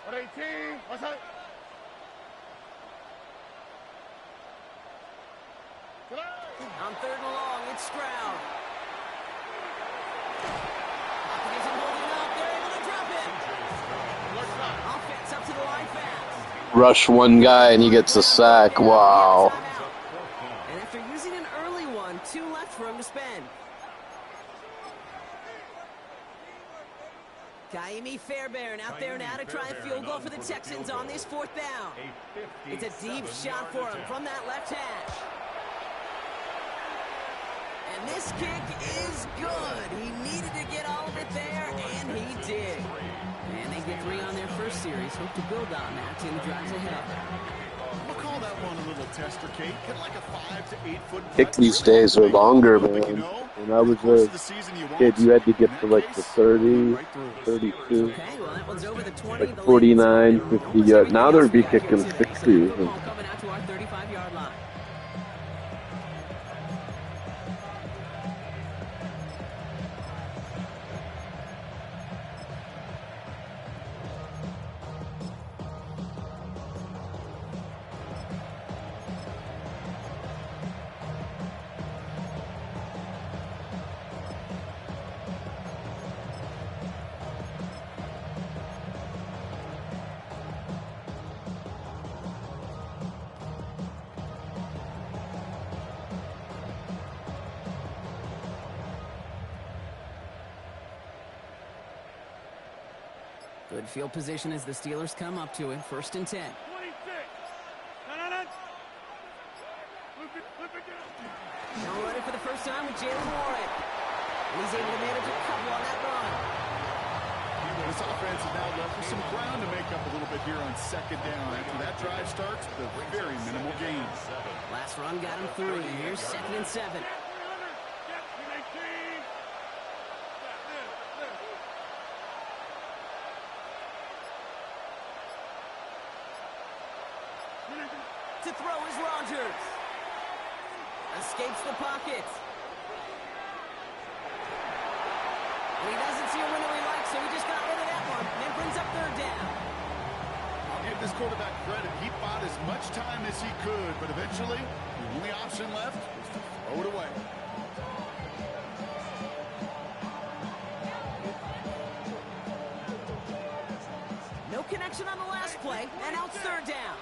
118. What's that? On 3rd and long, it's Stroud. He's holding up. They're able to drop it. Offense up to the line fast. Rush one guy and he gets a sack. Wow. And after using an early one, 2 left for him to spend. Kaimi Fairbairn out there now to try a field goal for the Texans on this 4th down. It's a deep shot for him from that left hash. And this kick is good. He needed to get all of it there, and he did. And they get 3 on their first series. Hope to build on that in the drives ahead. We'll call that one a little tester, Kate. Get like a 5 to 8 foot. Kick these days are longer, man. When I was a kid, you had to get to like the 30, 32, Okay, well, that one's over the 20. like 49, 50 yards. Now they're be kicking 60. Coming out to our 35-yard line. Good field position as the Steelers come up to it. 1st and 10. 26. Flip it down. Now running for the first time with Jalen Warren. And he's able to manage a couple on that run. This offense is now left with some ground to make up a little bit here on 2nd down. After that drive starts, the very minimal gain. Last run got him 3. Here's 2nd and 7. To throw is Rodgers. Escapes the pocket. And he doesn't see a window he likes, so he just got rid of that one. And brings up 3rd down. I'll give this quarterback credit. He bought as much time as he could, but eventually, the only option left was to throw it away. No connection on the last play, and now it's 3rd down.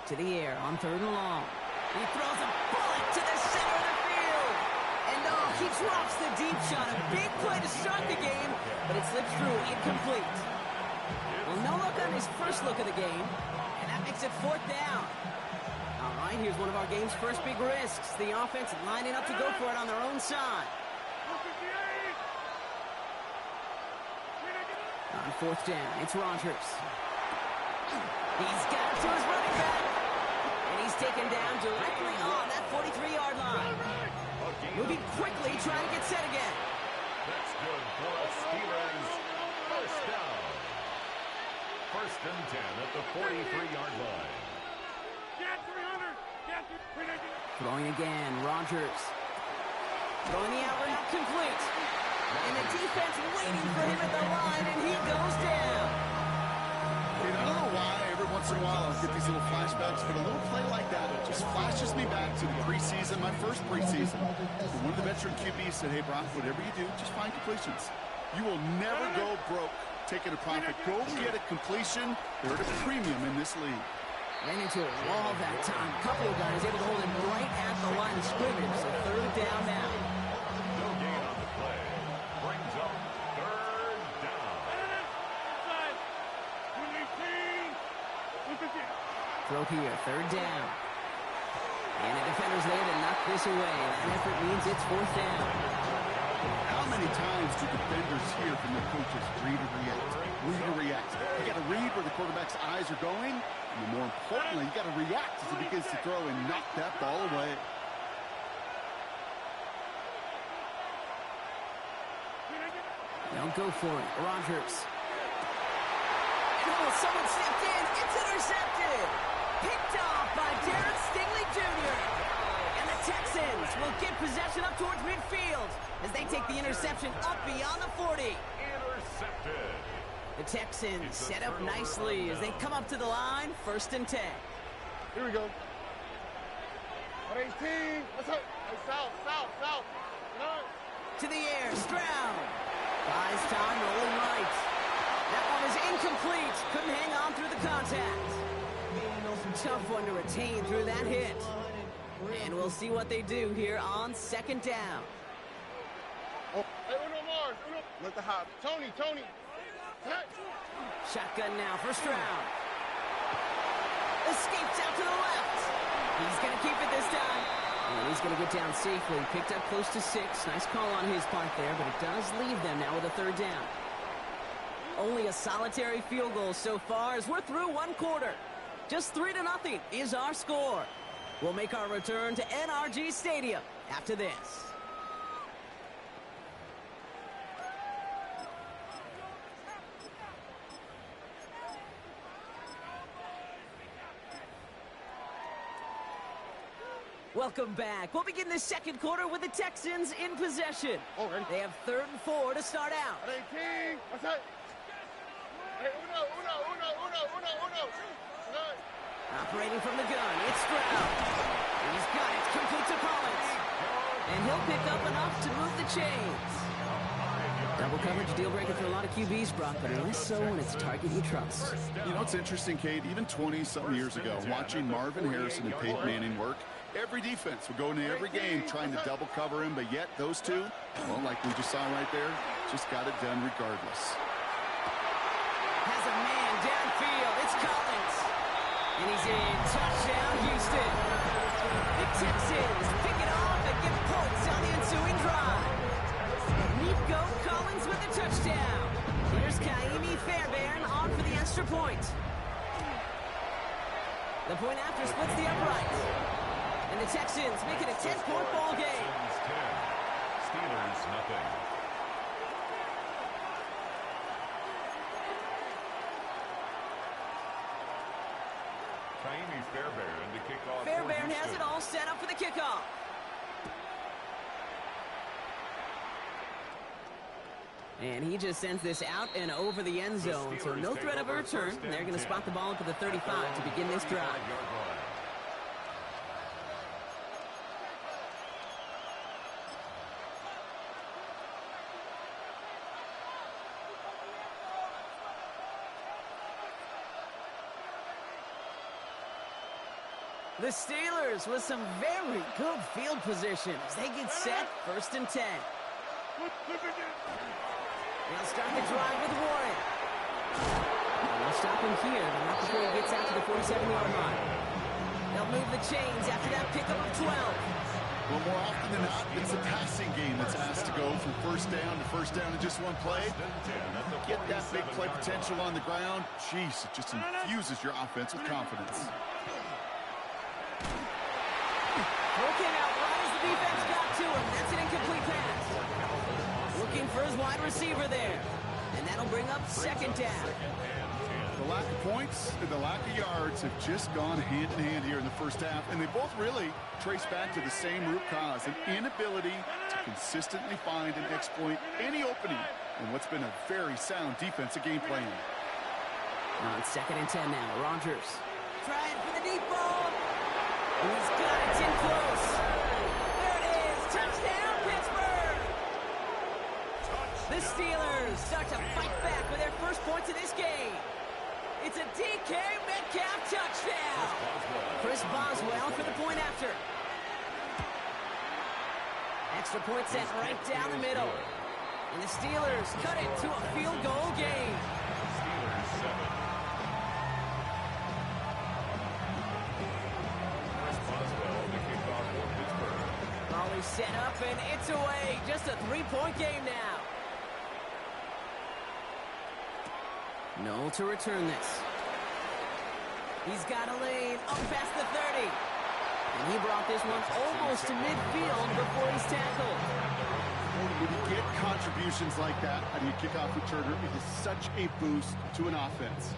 To the air on 3rd and long. He throws a bullet to the center of the field. And oh, he drops the deep shot. A big play to start the game, but it slips through incomplete. Well, no look on his first look of the game, and that makes it 4th down. All right, here's one of our game's first big risks. The offense lining up to go for it on their own side. On 4th down, it's Rodgers. He's got it to his running back. And he's taken down directly on that 43-yard line. Moving quickly, trying to get set again. That's good for a Steelers first down. 1st and 10 at the 43-yard line. Throwing again, Rodgers. Throwing the out route complete. And the defense waiting for him at the line, and he goes down. I don't know why every once in a while I'll get these little flashbacks, but a little play like that, it just flashes me back to the preseason, my first preseason. One of the veteran QBs said, hey, Brock, whatever you do, just find completions. You will never go broke taking a profit. Go get a completion. They're at a premium in this league. Ran into a wall that time. A couple of guys able to hold him right at the line of scrimmage, so 3rd down now. No gain on the play. Brings up 3rd down. Throw here, 3rd down. And the defender's there to knock this away. That effort means it's 4th down. How many times do defenders hear from their coaches, read or react, read or react? You got to read where the quarterback's eyes are going, and more importantly, you got to react as he begins to throw and knock that ball away. They'll go for it. Rodgers. And oh, someone stepped in. It's intercepted. Picked off by Derek Stingley Jr. And the Texans will get possession up towards midfield as they take the interception up beyond the 40. Intercepted. The Texans set up nicely as they come up to the line. 1st and 10. Here we go. 18. Let's go. South. To the air. Stroud. Buys time, rolling right. That one is incomplete. Couldn't hang on through the contact. Tough one to retain through that hit. And we'll see what they do here on 2nd down. Hey, Uno Mars. Let the hop. Tony. Shotgun now for Stroud. Escapes out to the left. He's going to keep it this time. And he's going to get down safely. Picked up close to 6. Nice call on his part there, but it does leave them now with a 3rd down. Only a solitary field goal so far as we're through 1 quarter. Just 3-0 is our score. We'll make our return to NRG Stadium after this. Welcome back. We'll begin the 2nd quarter with the Texans in possession. They have 3rd and 4 to start out. 18. What's that? Hey, Uno. Operating from the gun, it's Stroud. He's got it, complete to Collins. And he'll pick up enough to move the chains. Double coverage, deal breaker for a lot of QBs, Brock, but less so when it's a target you trust. You know, it's interesting, Kate, even 20-something years ago, watching Marvin Harrison and Peyton Manning work, Every defense will go into every game trying to double cover him, but yet those two, well, like we just saw right there, just got it done regardless. Has a man downfield. It's Collins. And he's in. Touchdown, Houston. The Texans pick it off and get points on the ensuing drive. Nico Collins with a touchdown. Here's Kaimi Fairbairn on for the extra point. The point after splits the uprights. And the Texans make it a 10-point ball game. Steelers, nothing. Kaimi Fairbairn to kick off. Fairbairn has it all set up for the kickoff. And he just sends this out and over the end zone, so no threat of a return. They're going to spot the ball up at the 35 to begin this drive. The Steelers with some very good field position as they get set, 1st and 10. They'll start the drive with Warren. They'll stop him here, but not before he gets out to the 47-yard line. They'll move the chains after that pickup of 12. Well, more often than not, it's a passing game that's asked to go from first down in just one play. Get that big play potential on the ground. Jeez, it just infuses your offense with confidence. Came out right as the defense got to him. That's an incomplete pass. Looking for his wide receiver there. And that'll bring up 2nd down. The lack of points and the lack of yards have just gone hand in hand here in the first half, and they both really trace back to the same root cause, an inability to consistently find and exploit any opening in what's been a very sound defensive game plan. On 2nd and 10 now, Rodgers. Trying for the deep ball. And he's got it in close. There it is. Touchdown, Pittsburgh. The Steelers start to fight back with their first points of this game. It's a DK Metcalf touchdown. Chris Boswell for the point after. Extra point set right down the middle. And the Steelers cut it to a field goal game. Steelers 7. Chris Boswell to kick off for Pittsburgh. Ball is set up and it's away. Just a 3-point game now. Noel to return this. He's got a lane up past the 30. And he brought this one almost to midfield before he's tackled. When you get contributions like that out of your kickoff returner, it is such a boost to an offense.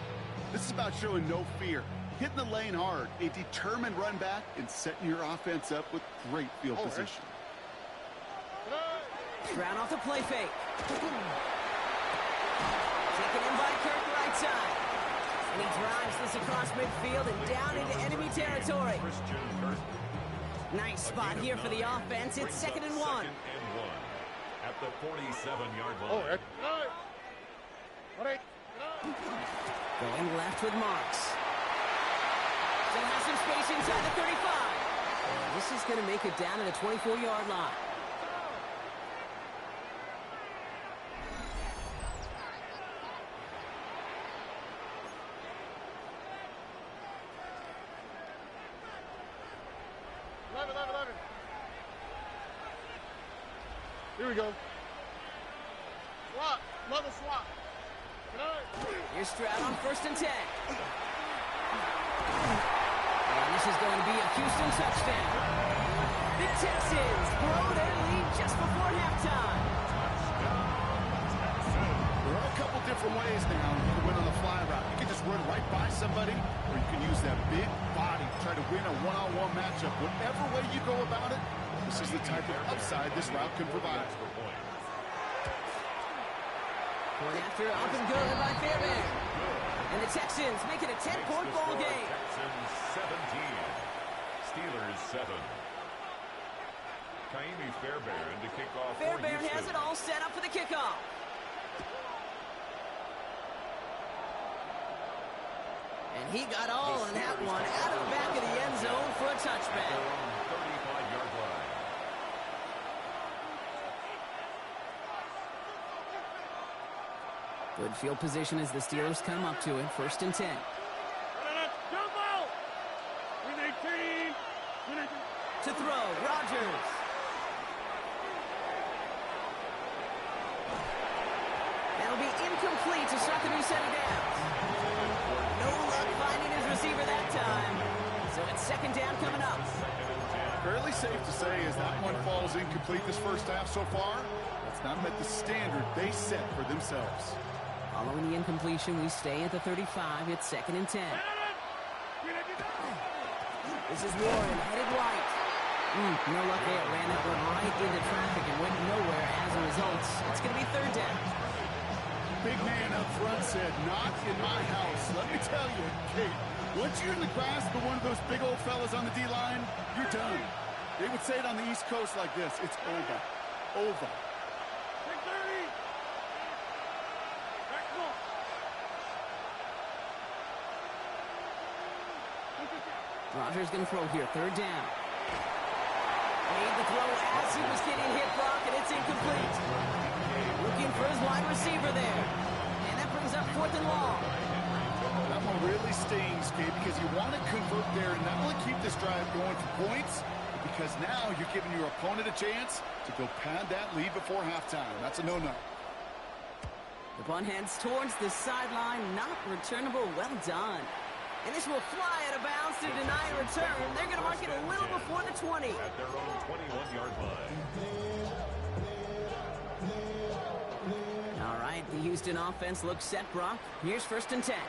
This is about showing no fear, hitting the lane hard, a determined run back, and setting your offense up with great field position. Stroud off the play fake. Taken in by Kirk right side. And he drives this across midfield and down into enemy territory. Nice spot here for the offense. It's 2nd and 1. At the 47-yard line. Going left with Marks. Still has some space inside the 35. And this is going to make it down to the 24-yard line. Here we go. Swap. Level swap. Here's Stroud on 1st and 10. And this is going to be a Houston touchdown. The Texans blow their lead just before halftime. There are a couple different ways now to win on the fly route. You can just run right by somebody, or you can use that big body to try to win a one-on-one matchup. Whatever way you go about it, this is the type of upside this route can provide. Point after, up and good by Fairbairn. And the Texans make it a 10-point ball game. Texans 17. Steelers 7. Kaimi Fairbairn to kick off. Fairbairn has it all set up for the kickoff. And he got all on that one out of the back of the end zone for a touchback. Good field position as the Steelers come up to it. 1st and 10. Jump out! Win 18! Win 18! To throw, Rodgers. That'll be incomplete to start the new set of downs. No luck finding his receiver that time. So it's 2nd down coming up. Fairly safe to say as that one falls incomplete this first half so far, that's not met the standard they set for themselves. Following the incompletion, we stay at the 35. It's 2nd and 10. This is Warren, headed right. No luck there. Ran that one right into traffic and went nowhere as a result. It's going to be 3rd down. Big man up front said, not in my house. Let me tell you, Kate, once you're in the grasp of one of those big old fellas on the D-line, you're done. They would say it on the East Coast like this. It's over. Over. Rodgers going to throw here. 3rd down. Made the throw as he was getting hit, Brock, and it's incomplete. Looking for his wide receiver there. And that brings up 4th and long. That one really stings, Kate, because you want to convert there and not only keep this drive going for points, but because now you're giving your opponent a chance to go pad that lead before halftime. That's a no-no. The punt heads towards the sideline. Not returnable. Well done. And this will fly out of bounds to deny a return. They're going to mark it a little before the 20. At their own 21-yard line. All right, the Houston offense looks set, Brock. Here's 1st and 10. Here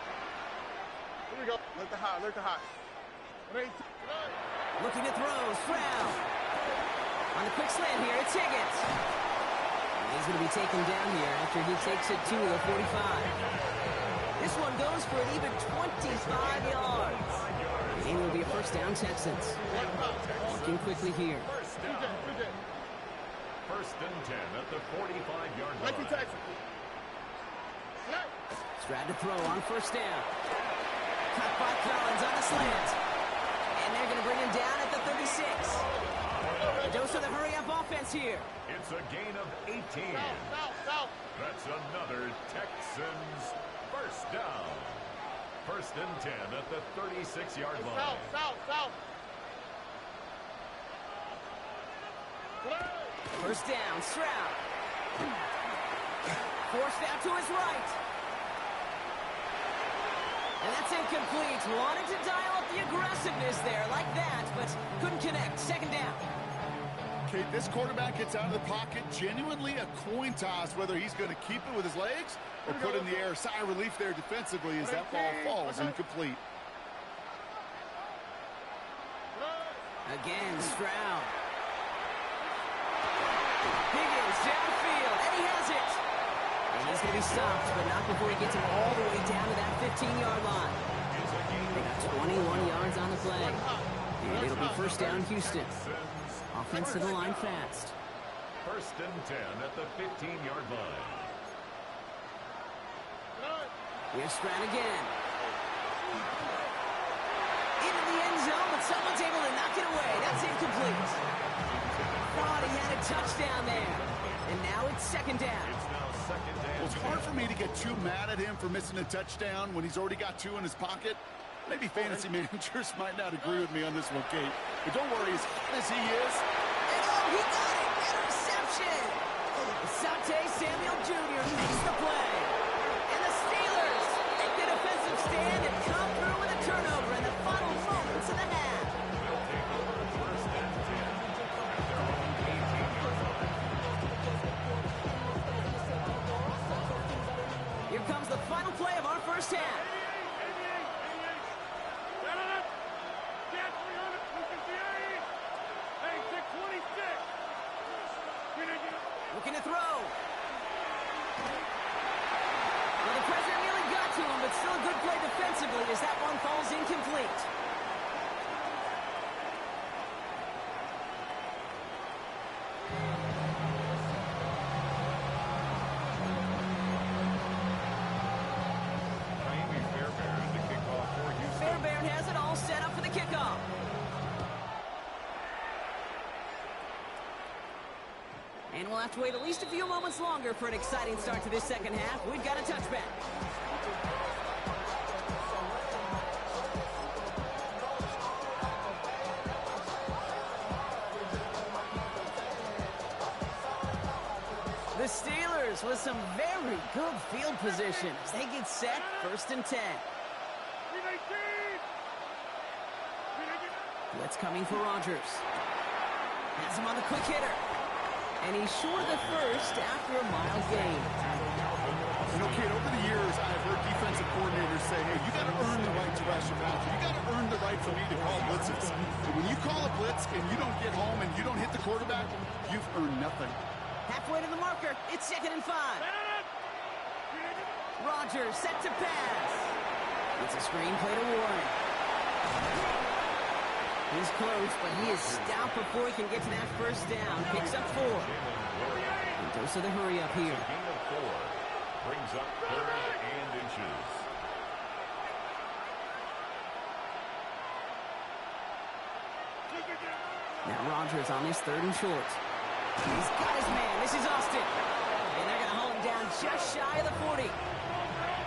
we go. Let the high. Looking to throw, Stroud. On the quick slant here, it's Higgins. And he's going to be taken down here after he takes it to the 45. This one goes for an even 25 yards. And it will be a 1st down, Texans. Looking quickly here. 1st and 10 at the 45-yard line. Stroud to throw on 1st down. Cut by Collins on the slant. And they're going to bring him down at the 36. A dose of the hurry-up offense here. It's a gain of 18. That's another Texans 1st down. 1st and 10 at the 36-yard line. First down, Stroud. Forced out to his right. And that's incomplete. Wanted to dial up the aggressiveness there like that, but couldn't connect. 2nd down. Kate, this quarterback gets out of the pocket, genuinely a coin toss whether he's going to keep it with his legs or put in the air. Sigh of relief there defensively as that ball falls incomplete. Again, Stroud. Higgins downfield, and he has it. And he's going to be stopped, but not before he gets him all the way down to that 15-yard line. They got 21 yards on the play. And it'll be 1st down, Houston. Offense to the line fast. 1st and 10 at the 15-yard line. Here's Stroud again. Into the end zone, but someone's able to knock it away. That's incomplete. Thought he had a touchdown there. And now it's 2nd down. It's now 2nd down. Well, it's hard for me to get too mad at him for missing a touchdown when he's already got 2 in his pocket. Maybe fantasy managers might not agree with me on this one, Kate. But don't worry, as hot as he is. And oh, he got it! Interception! Asante Samuel Jr. makes the play. And the Steelers take the defensive stand and come through with a turnover in the final moments of the half. They'll take over 1st and 10 at their own 18-yard line. Here comes the final play of our 1st half. Looking to throw. Well, the pressure nearly got to him, but still a good play defensively as that one falls incomplete. Miami Fairbairn to kick off for Houston. Fairbairn has it all set up for the kickoff. And And we'll have to wait at least a few moments longer for an exciting start to this second half. We've got a touchback. The Steelers with some very good field position as they get set, 1st and 10. Blitz coming for Rodgers. Has him on the quick hitter. And he's short of the first after a mile gain. You know, kid, over the years, I've heard defensive coordinators say, hey, you got to earn the right to rush your mouth. You got to earn the right for me to call blitzes. But when you call a blitz and you don't get home and you don't hit the quarterback, you've earned nothing. Halfway to the marker. It's 2nd and 5. Rodgers set to pass. It's a screen play to Warren. He's close, but he is stopped before he can get to that first down. Picks up 4. And goes to the hurry up here. Gain of 4. Brings up 3rd and inches. Now Rodgers on his 3rd and short. He's got his man. This is Austin. And they're going to haul him down just shy of the 40.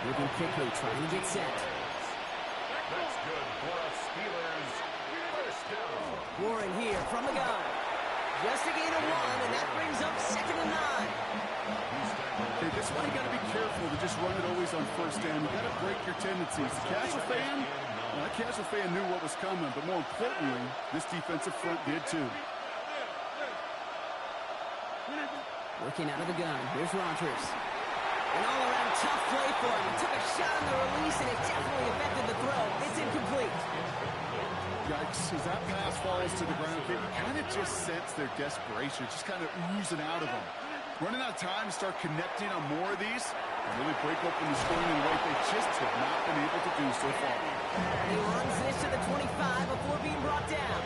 Moving quickly, trying to get set. That's good for us Steelers. First down. Warren here from the gun. Just a gain of 1, and that brings up 2nd and 9. Okay, this is why you got to be careful to just run it always on 1st down. You got to break your tendencies. The casual fan, well, that casual fan knew what was coming, but more importantly, this defensive front did too. Working out of the gun. Here's Rodgers. An all-around tough play for him. He took a shot on the release, and it definitely affected the throw. It's incomplete. Yikes. As that pass falls to the ground, you kind of just sense their desperation, just kind of oozing out of them. Running out of time to start connecting on more of these and really break open the scoring in a way they just have not been able to do so far. He runs this to the 25 before being brought down.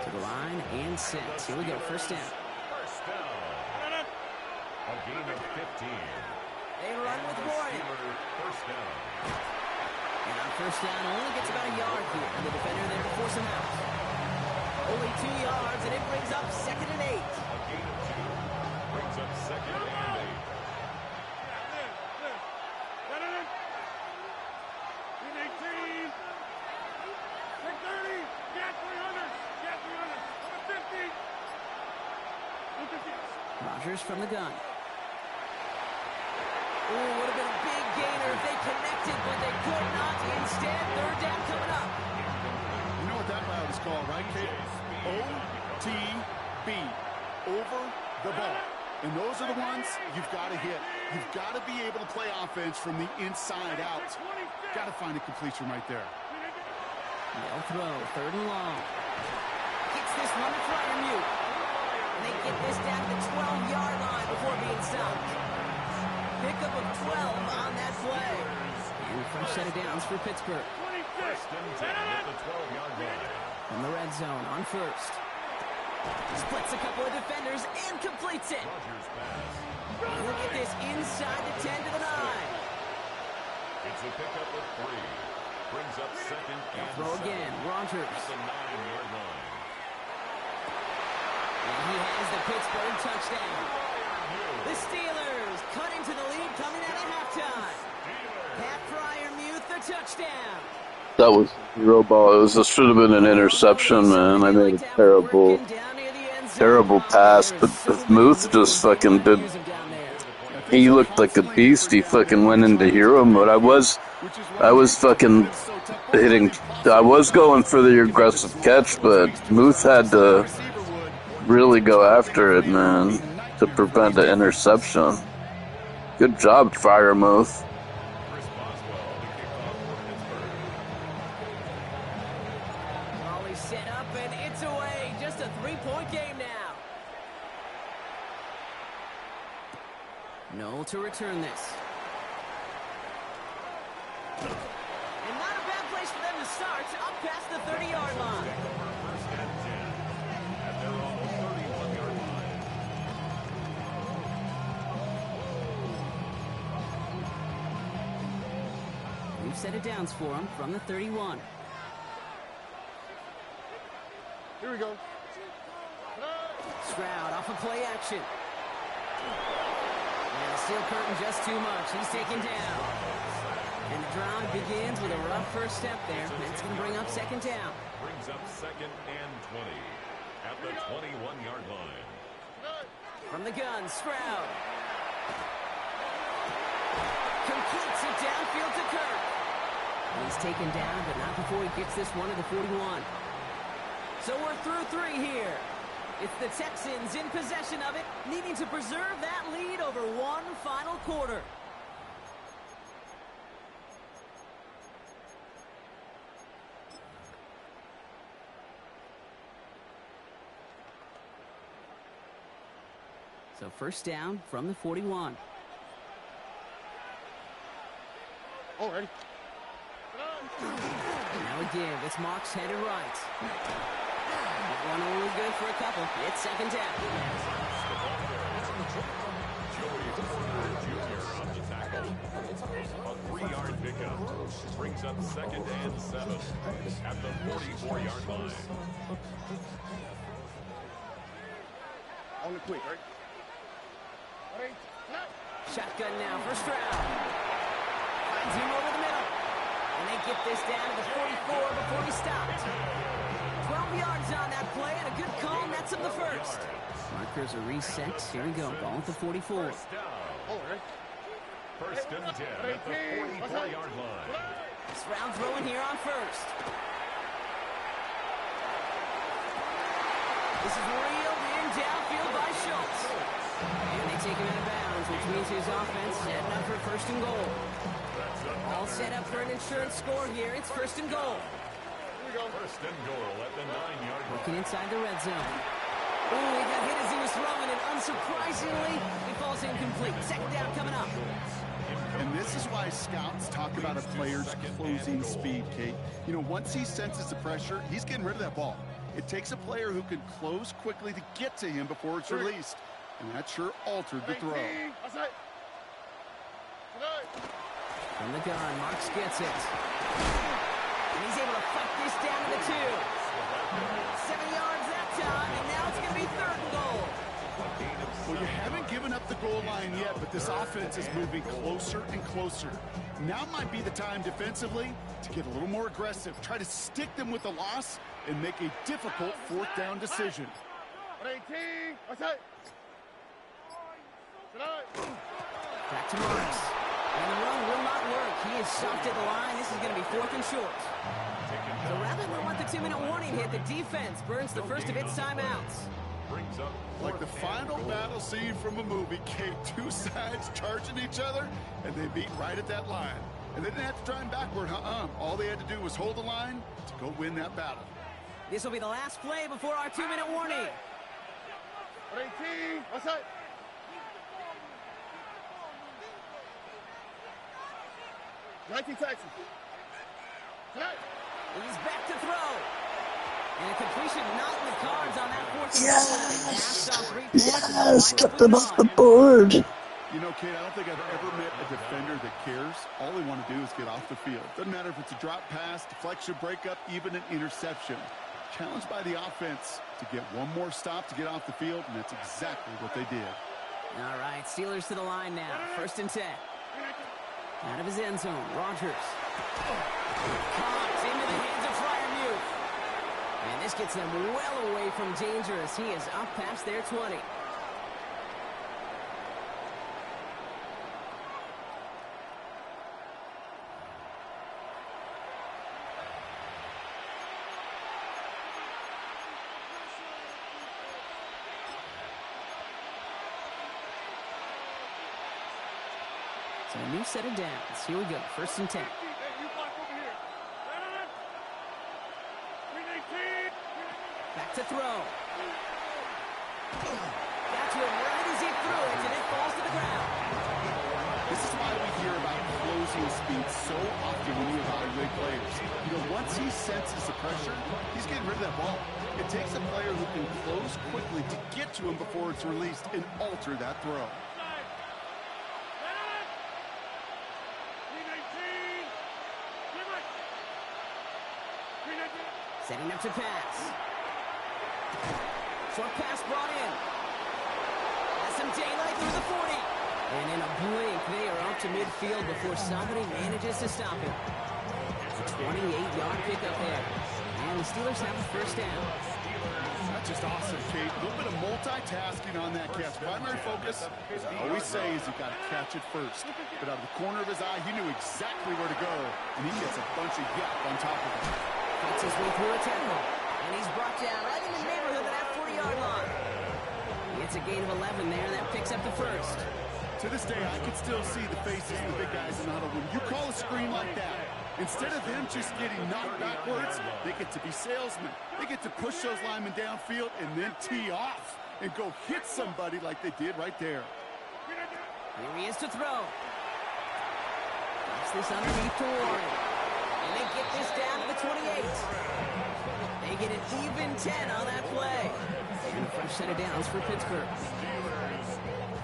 To the line and set. Here we go. 1st down. First down. A gain of 15. They run with Warren. First down. And on 1st down, only gets about a yard here. And the defender there to force him out. Only 2 yards, and it brings up 2nd and 8. A gain of 2. Brings up 2nd and 8. Rodgers from the gun. Ooh, would have been a big gainer if they connected, but they could not. Instead, 3rd down coming up. You know what that route is called, right, Kate? OTB. Over the ball. And those are the ones you've got to hit. You've got to be able to play offense from the inside out. Got to find a completion right there. They'll throw. 3rd and long. Gets this one to Fryermuth. And they get this down to the 12-yard line before being stopped. Pickup of 12 on that play. And a fresh set of downs for Pittsburgh. First and 10 at the 12-yard line. In the red zone on 1st. Splits a couple of defenders and completes it. Rodgers pass. He'll get this inside the 10 to the 9. It's a pickup of 3. Brings up 2nd and Throw 7. again. Rodgers. At the 9-yard line. And he has the Pittsburgh touchdown. The Steelers cut into the lead coming out of halftime. Pat Fryermuth, the touchdown. That was a hero ball. It should have been an interception, man. I made a terrible pass, but Muth just fucking did. He looked like a beast. He fucking went into hero mode. I was fucking hitting. I was going for the aggressive catch, but Muth had to really go after it, man, to prevent the interception. Good job, Fryermuth. Raleigh set up and it's away. Just a 3-point game now. Noel to return this. And not a bad place for them to start. Up past the 30-yard line. First and 10 at their own 31-yard line. We've set it downs for him from the 31. Here we go. Stroud off of play action. And the steel curtain just too much. He's taken down. And the drive begins with a rough first step there. That's going to bring up second down. Brings up 2nd and 20 at the 21-yard line. From the gun, Stroud. Completes it downfield to Kirk. He's taken down, but not before he gets this one at the 41. So we're through 3 here. It's the Texans in possession of it, needing to preserve that lead over one final quarter. So first down from the 41. Already. Now again, it's Marks headed right. That one only good for a couple. It's second down. Joey Porter Jr. on the tackle. A 3-yard pickup. Brings up 2nd and 7 at the 44-yard line. On the quick, right? Shotgun now for Stroud. Finds him over the middle. And they get this down to the 44 before he stopped. 12 yards on that play and a good call nets him the first. Markers are reset. Here we go. Ball at the 44. First down. First and 10 at the 44-yard line. Stroud throwing here on first. This is reeled in downfield by Schultz. And they take him out of bounds, which means his offense setting up for first and goal. All set up for an insurance score here. It's first and goal. First and goal at the 9-yard line. Looking inside the red zone. Ooh, he got hit as he was throwing, and unsurprisingly, it falls incomplete. Second down coming up. And this is why scouts talk about a player's closing speed, Kate. You know, once he senses the pressure, he's getting rid of that ball. It takes a player who can close quickly to get to him before it's released. And that sure altered the throw. From the gun, Marks gets it. And he's able to fight this down to the 2. 7 yards that time, and now it's going to be third and goal. Well, you haven't given up the goal line yet, but this offense is moving closer and closer. Now might be the time defensively to get a little more aggressive. Try to stick them with the loss and make a difficult fourth down decision. Back to Marks. And the run will not work. He is soft at the line. This is going to be fourth and short. So rather than let the 2-minute warning hit, the defense burns the first of its timeouts. Brings up Like the final battle scene from a movie, Kate, 2 sides charging each other, and they meet right at that line. And they didn't have to drive backward, All they had to do was hold the line to go win that battle. This will be the last play before our 2-minute warning. 19 Texans. He's back to throw. And a completion not in the cards on that fourth. Yes! Kept them off the board! You know, Kate, I don't think I've ever met a defender that cares. All they want to do is get off the field. Doesn't matter if it's a drop pass, deflection, breakup, even an interception. Challenged by the offense to get one more stop to get off the field, and that's exactly what they did. All right, Steelers to the line now. First and 10. Out of his end zone, Rodgers. Caught into the hands of Freiermuth. And this gets them well away from danger as he is up past their 20. So a new set of downs. Here we go. First and 10. Back to throw. Got to him right as he threw it, and it falls to the ground. This is why we hear about closing speed so often when you evaluate players. You know, once he senses the pressure, he's getting rid of that ball. It takes a player who can close quickly to get to him before it's released and alter that throw. Setting up to pass. Short pass brought in. Has some daylight through the 40. And in a blink, they are up to midfield before somebody manages to stop him. It's a 28-yard pickup there. And the Steelers have a first down. That's just awesome, Kate. A little bit of multitasking on that catch. Primary focus, as I always say, is you got to catch it first. But out of the corner of his eye, he knew exactly where to go, and he gets a bunch of yap on top of him. Fights his way through a tackle, and he's brought down right in the neighborhood of that 40-yard line. It's a gain of 11 there, and that picks up the first. To this day, I can still see the faces of the big guys in the huddle. When you call a screen like that, instead of them just getting knocked backwards, they get to be salesmen. They get to push those linemen downfield and then tee off and go hit somebody like they did right there. Here he is to throw. Pass this underneath to Warren. And they get this down to the 28. They get an even 10 on that play. And a fresh set of downs for Pittsburgh.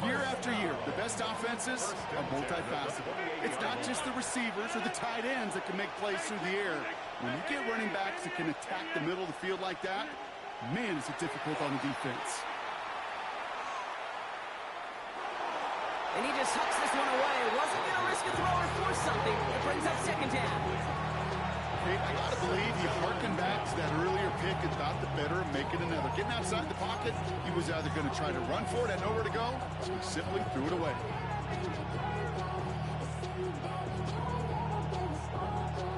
Year after year, the best offenses are multifaceted. It's not just the receivers or the tight ends that can make plays through the air. When you get running backs that can attack the middle of the field like that, man, is it difficult on the defense. And he just hucks this one away. Wasn't going to risk a throw or force something. It brings up second down. Okay, I got to believe he harkened back to that earlier pick about the better of making another. Getting outside the pocket, he was either going to try to run for it, had nowhere to go, or he simply threw it away.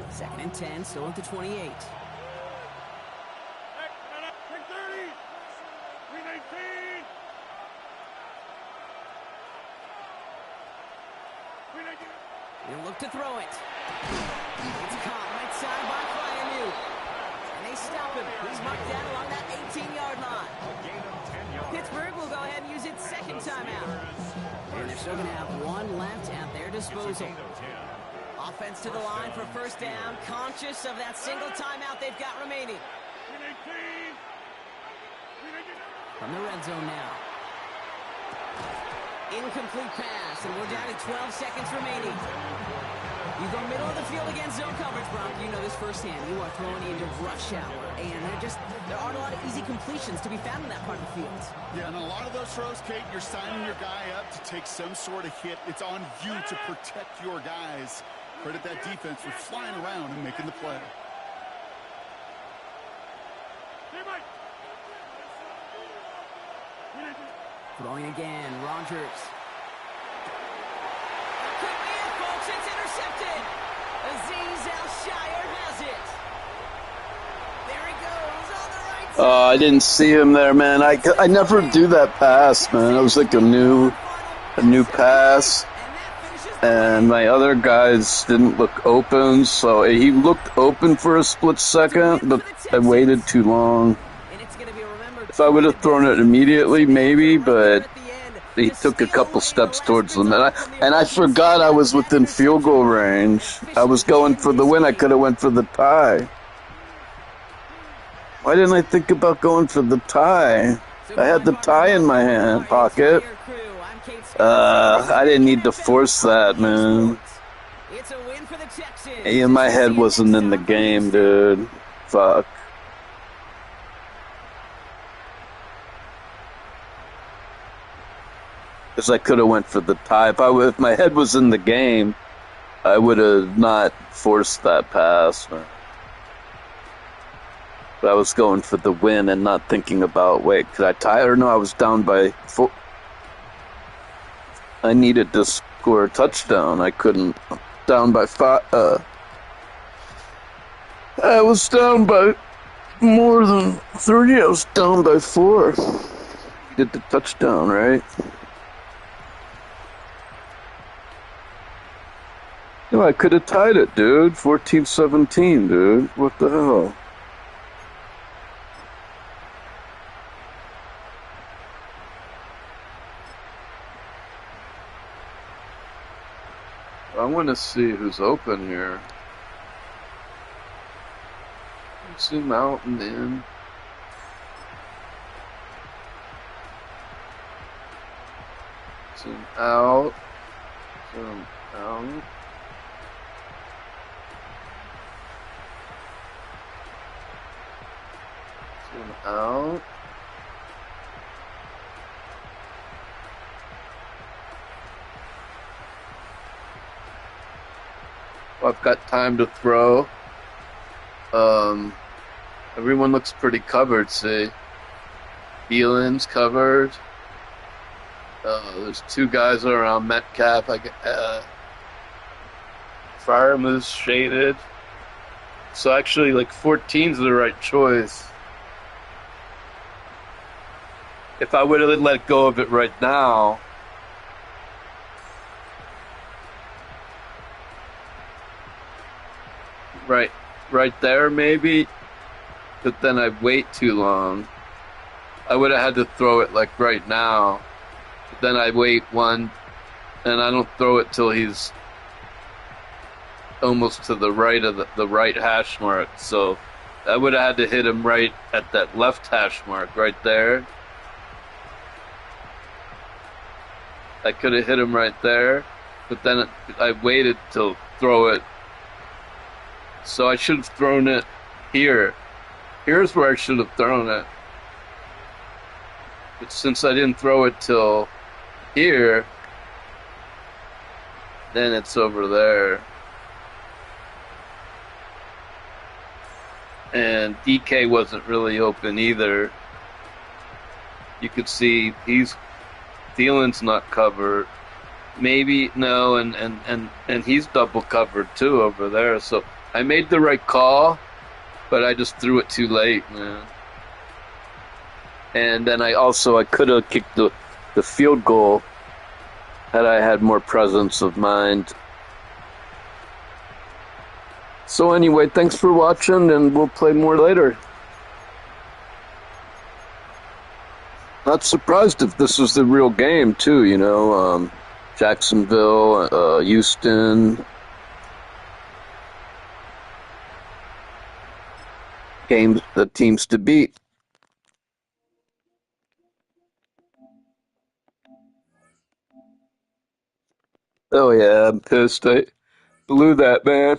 Second and 10, still at the 28. Take 30. 319. 319. He'll look to throw it. It's caught right side by Fryermuth. And they stop him. He's marked down along that 18-yard line. Pittsburgh will go ahead and use its second timeout. And they're still going to have one left at their disposal. Offense to the line for first down, conscious of that single timeout they've got remaining. 319. From the red zone now. Incomplete pass, and we're down to 12 seconds remaining. You go middle of the field against zone coverage, Bronk. You know this firsthand. You are throwing into rush hour, and there aren't a lot of easy completions to be found in that part of the field. Yeah, and a lot of those throws, Kate, you're signing your guy up to take some sort of hit. It's on you to protect your guys. Credit that defense for flying around and making the play. Throwing again, Rodgers. Could be it, folks. It's intercepted. Azeez Al-Shire has it. There he goes on the right side. I didn't see him there, man. I never do that pass, man. It was like a new pass, and my other guys didn't look open, so he looked open for a split second, but I waited too long. If I would have thrown it immediately, maybe, but he took a couple steps towards them. And I forgot I was within field goal range. I was going for the win. I could have went for the tie. Why didn't I think about going for the tie? I had the tie in my pocket. I didn't need to force that, man. Yeah, my head wasn't in the game, dude. Fuck. Because I could have went for the tie. If my head was in the game, I would have not forced that pass. But I was going for the win and not thinking about, wait, could I tie or no? I was down by 4. I needed to score a touchdown. I couldn't. Down by 5. I was down by more than 30. I was down by 4. Did the touchdown, right? No, I could have tied it, dude. 14-17, dude. What the hell? I want to see who's open here. Zoom out and in. Zoom out. Zoom out. Zoom out. I've got time to throw. Everyone looks pretty covered, see. Thielen's covered. There's two guys around Metcalf. Fireman's shaded. So actually, like 14's the right choice. If I would have let go of it right now, right there maybe, but then I'd wait too long. I would have had to throw it like right now, but then I wait one, and I don't throw it till he's almost to the right of the right hash mark. So I would have had to hit him right at that left hash mark right there. I could have hit him right there, but then I waited to throw it. So I should have thrown it here. Here's where I should have thrown it. But since I didn't throw it till here, then it's over there. And DK wasn't really open either. You could see Thielen's not covered. Maybe no, and he's double covered too over there. So I made the right call, but I just threw it too late, man. And then I could have kicked the field goal had I had more presence of mind. So anyway, thanks for watching, and we'll play more later. Not surprised if this was the real game too, you know. Jacksonville, Houston. Games, the teams to beat. Oh yeah, I'm pissed. I blew that, man.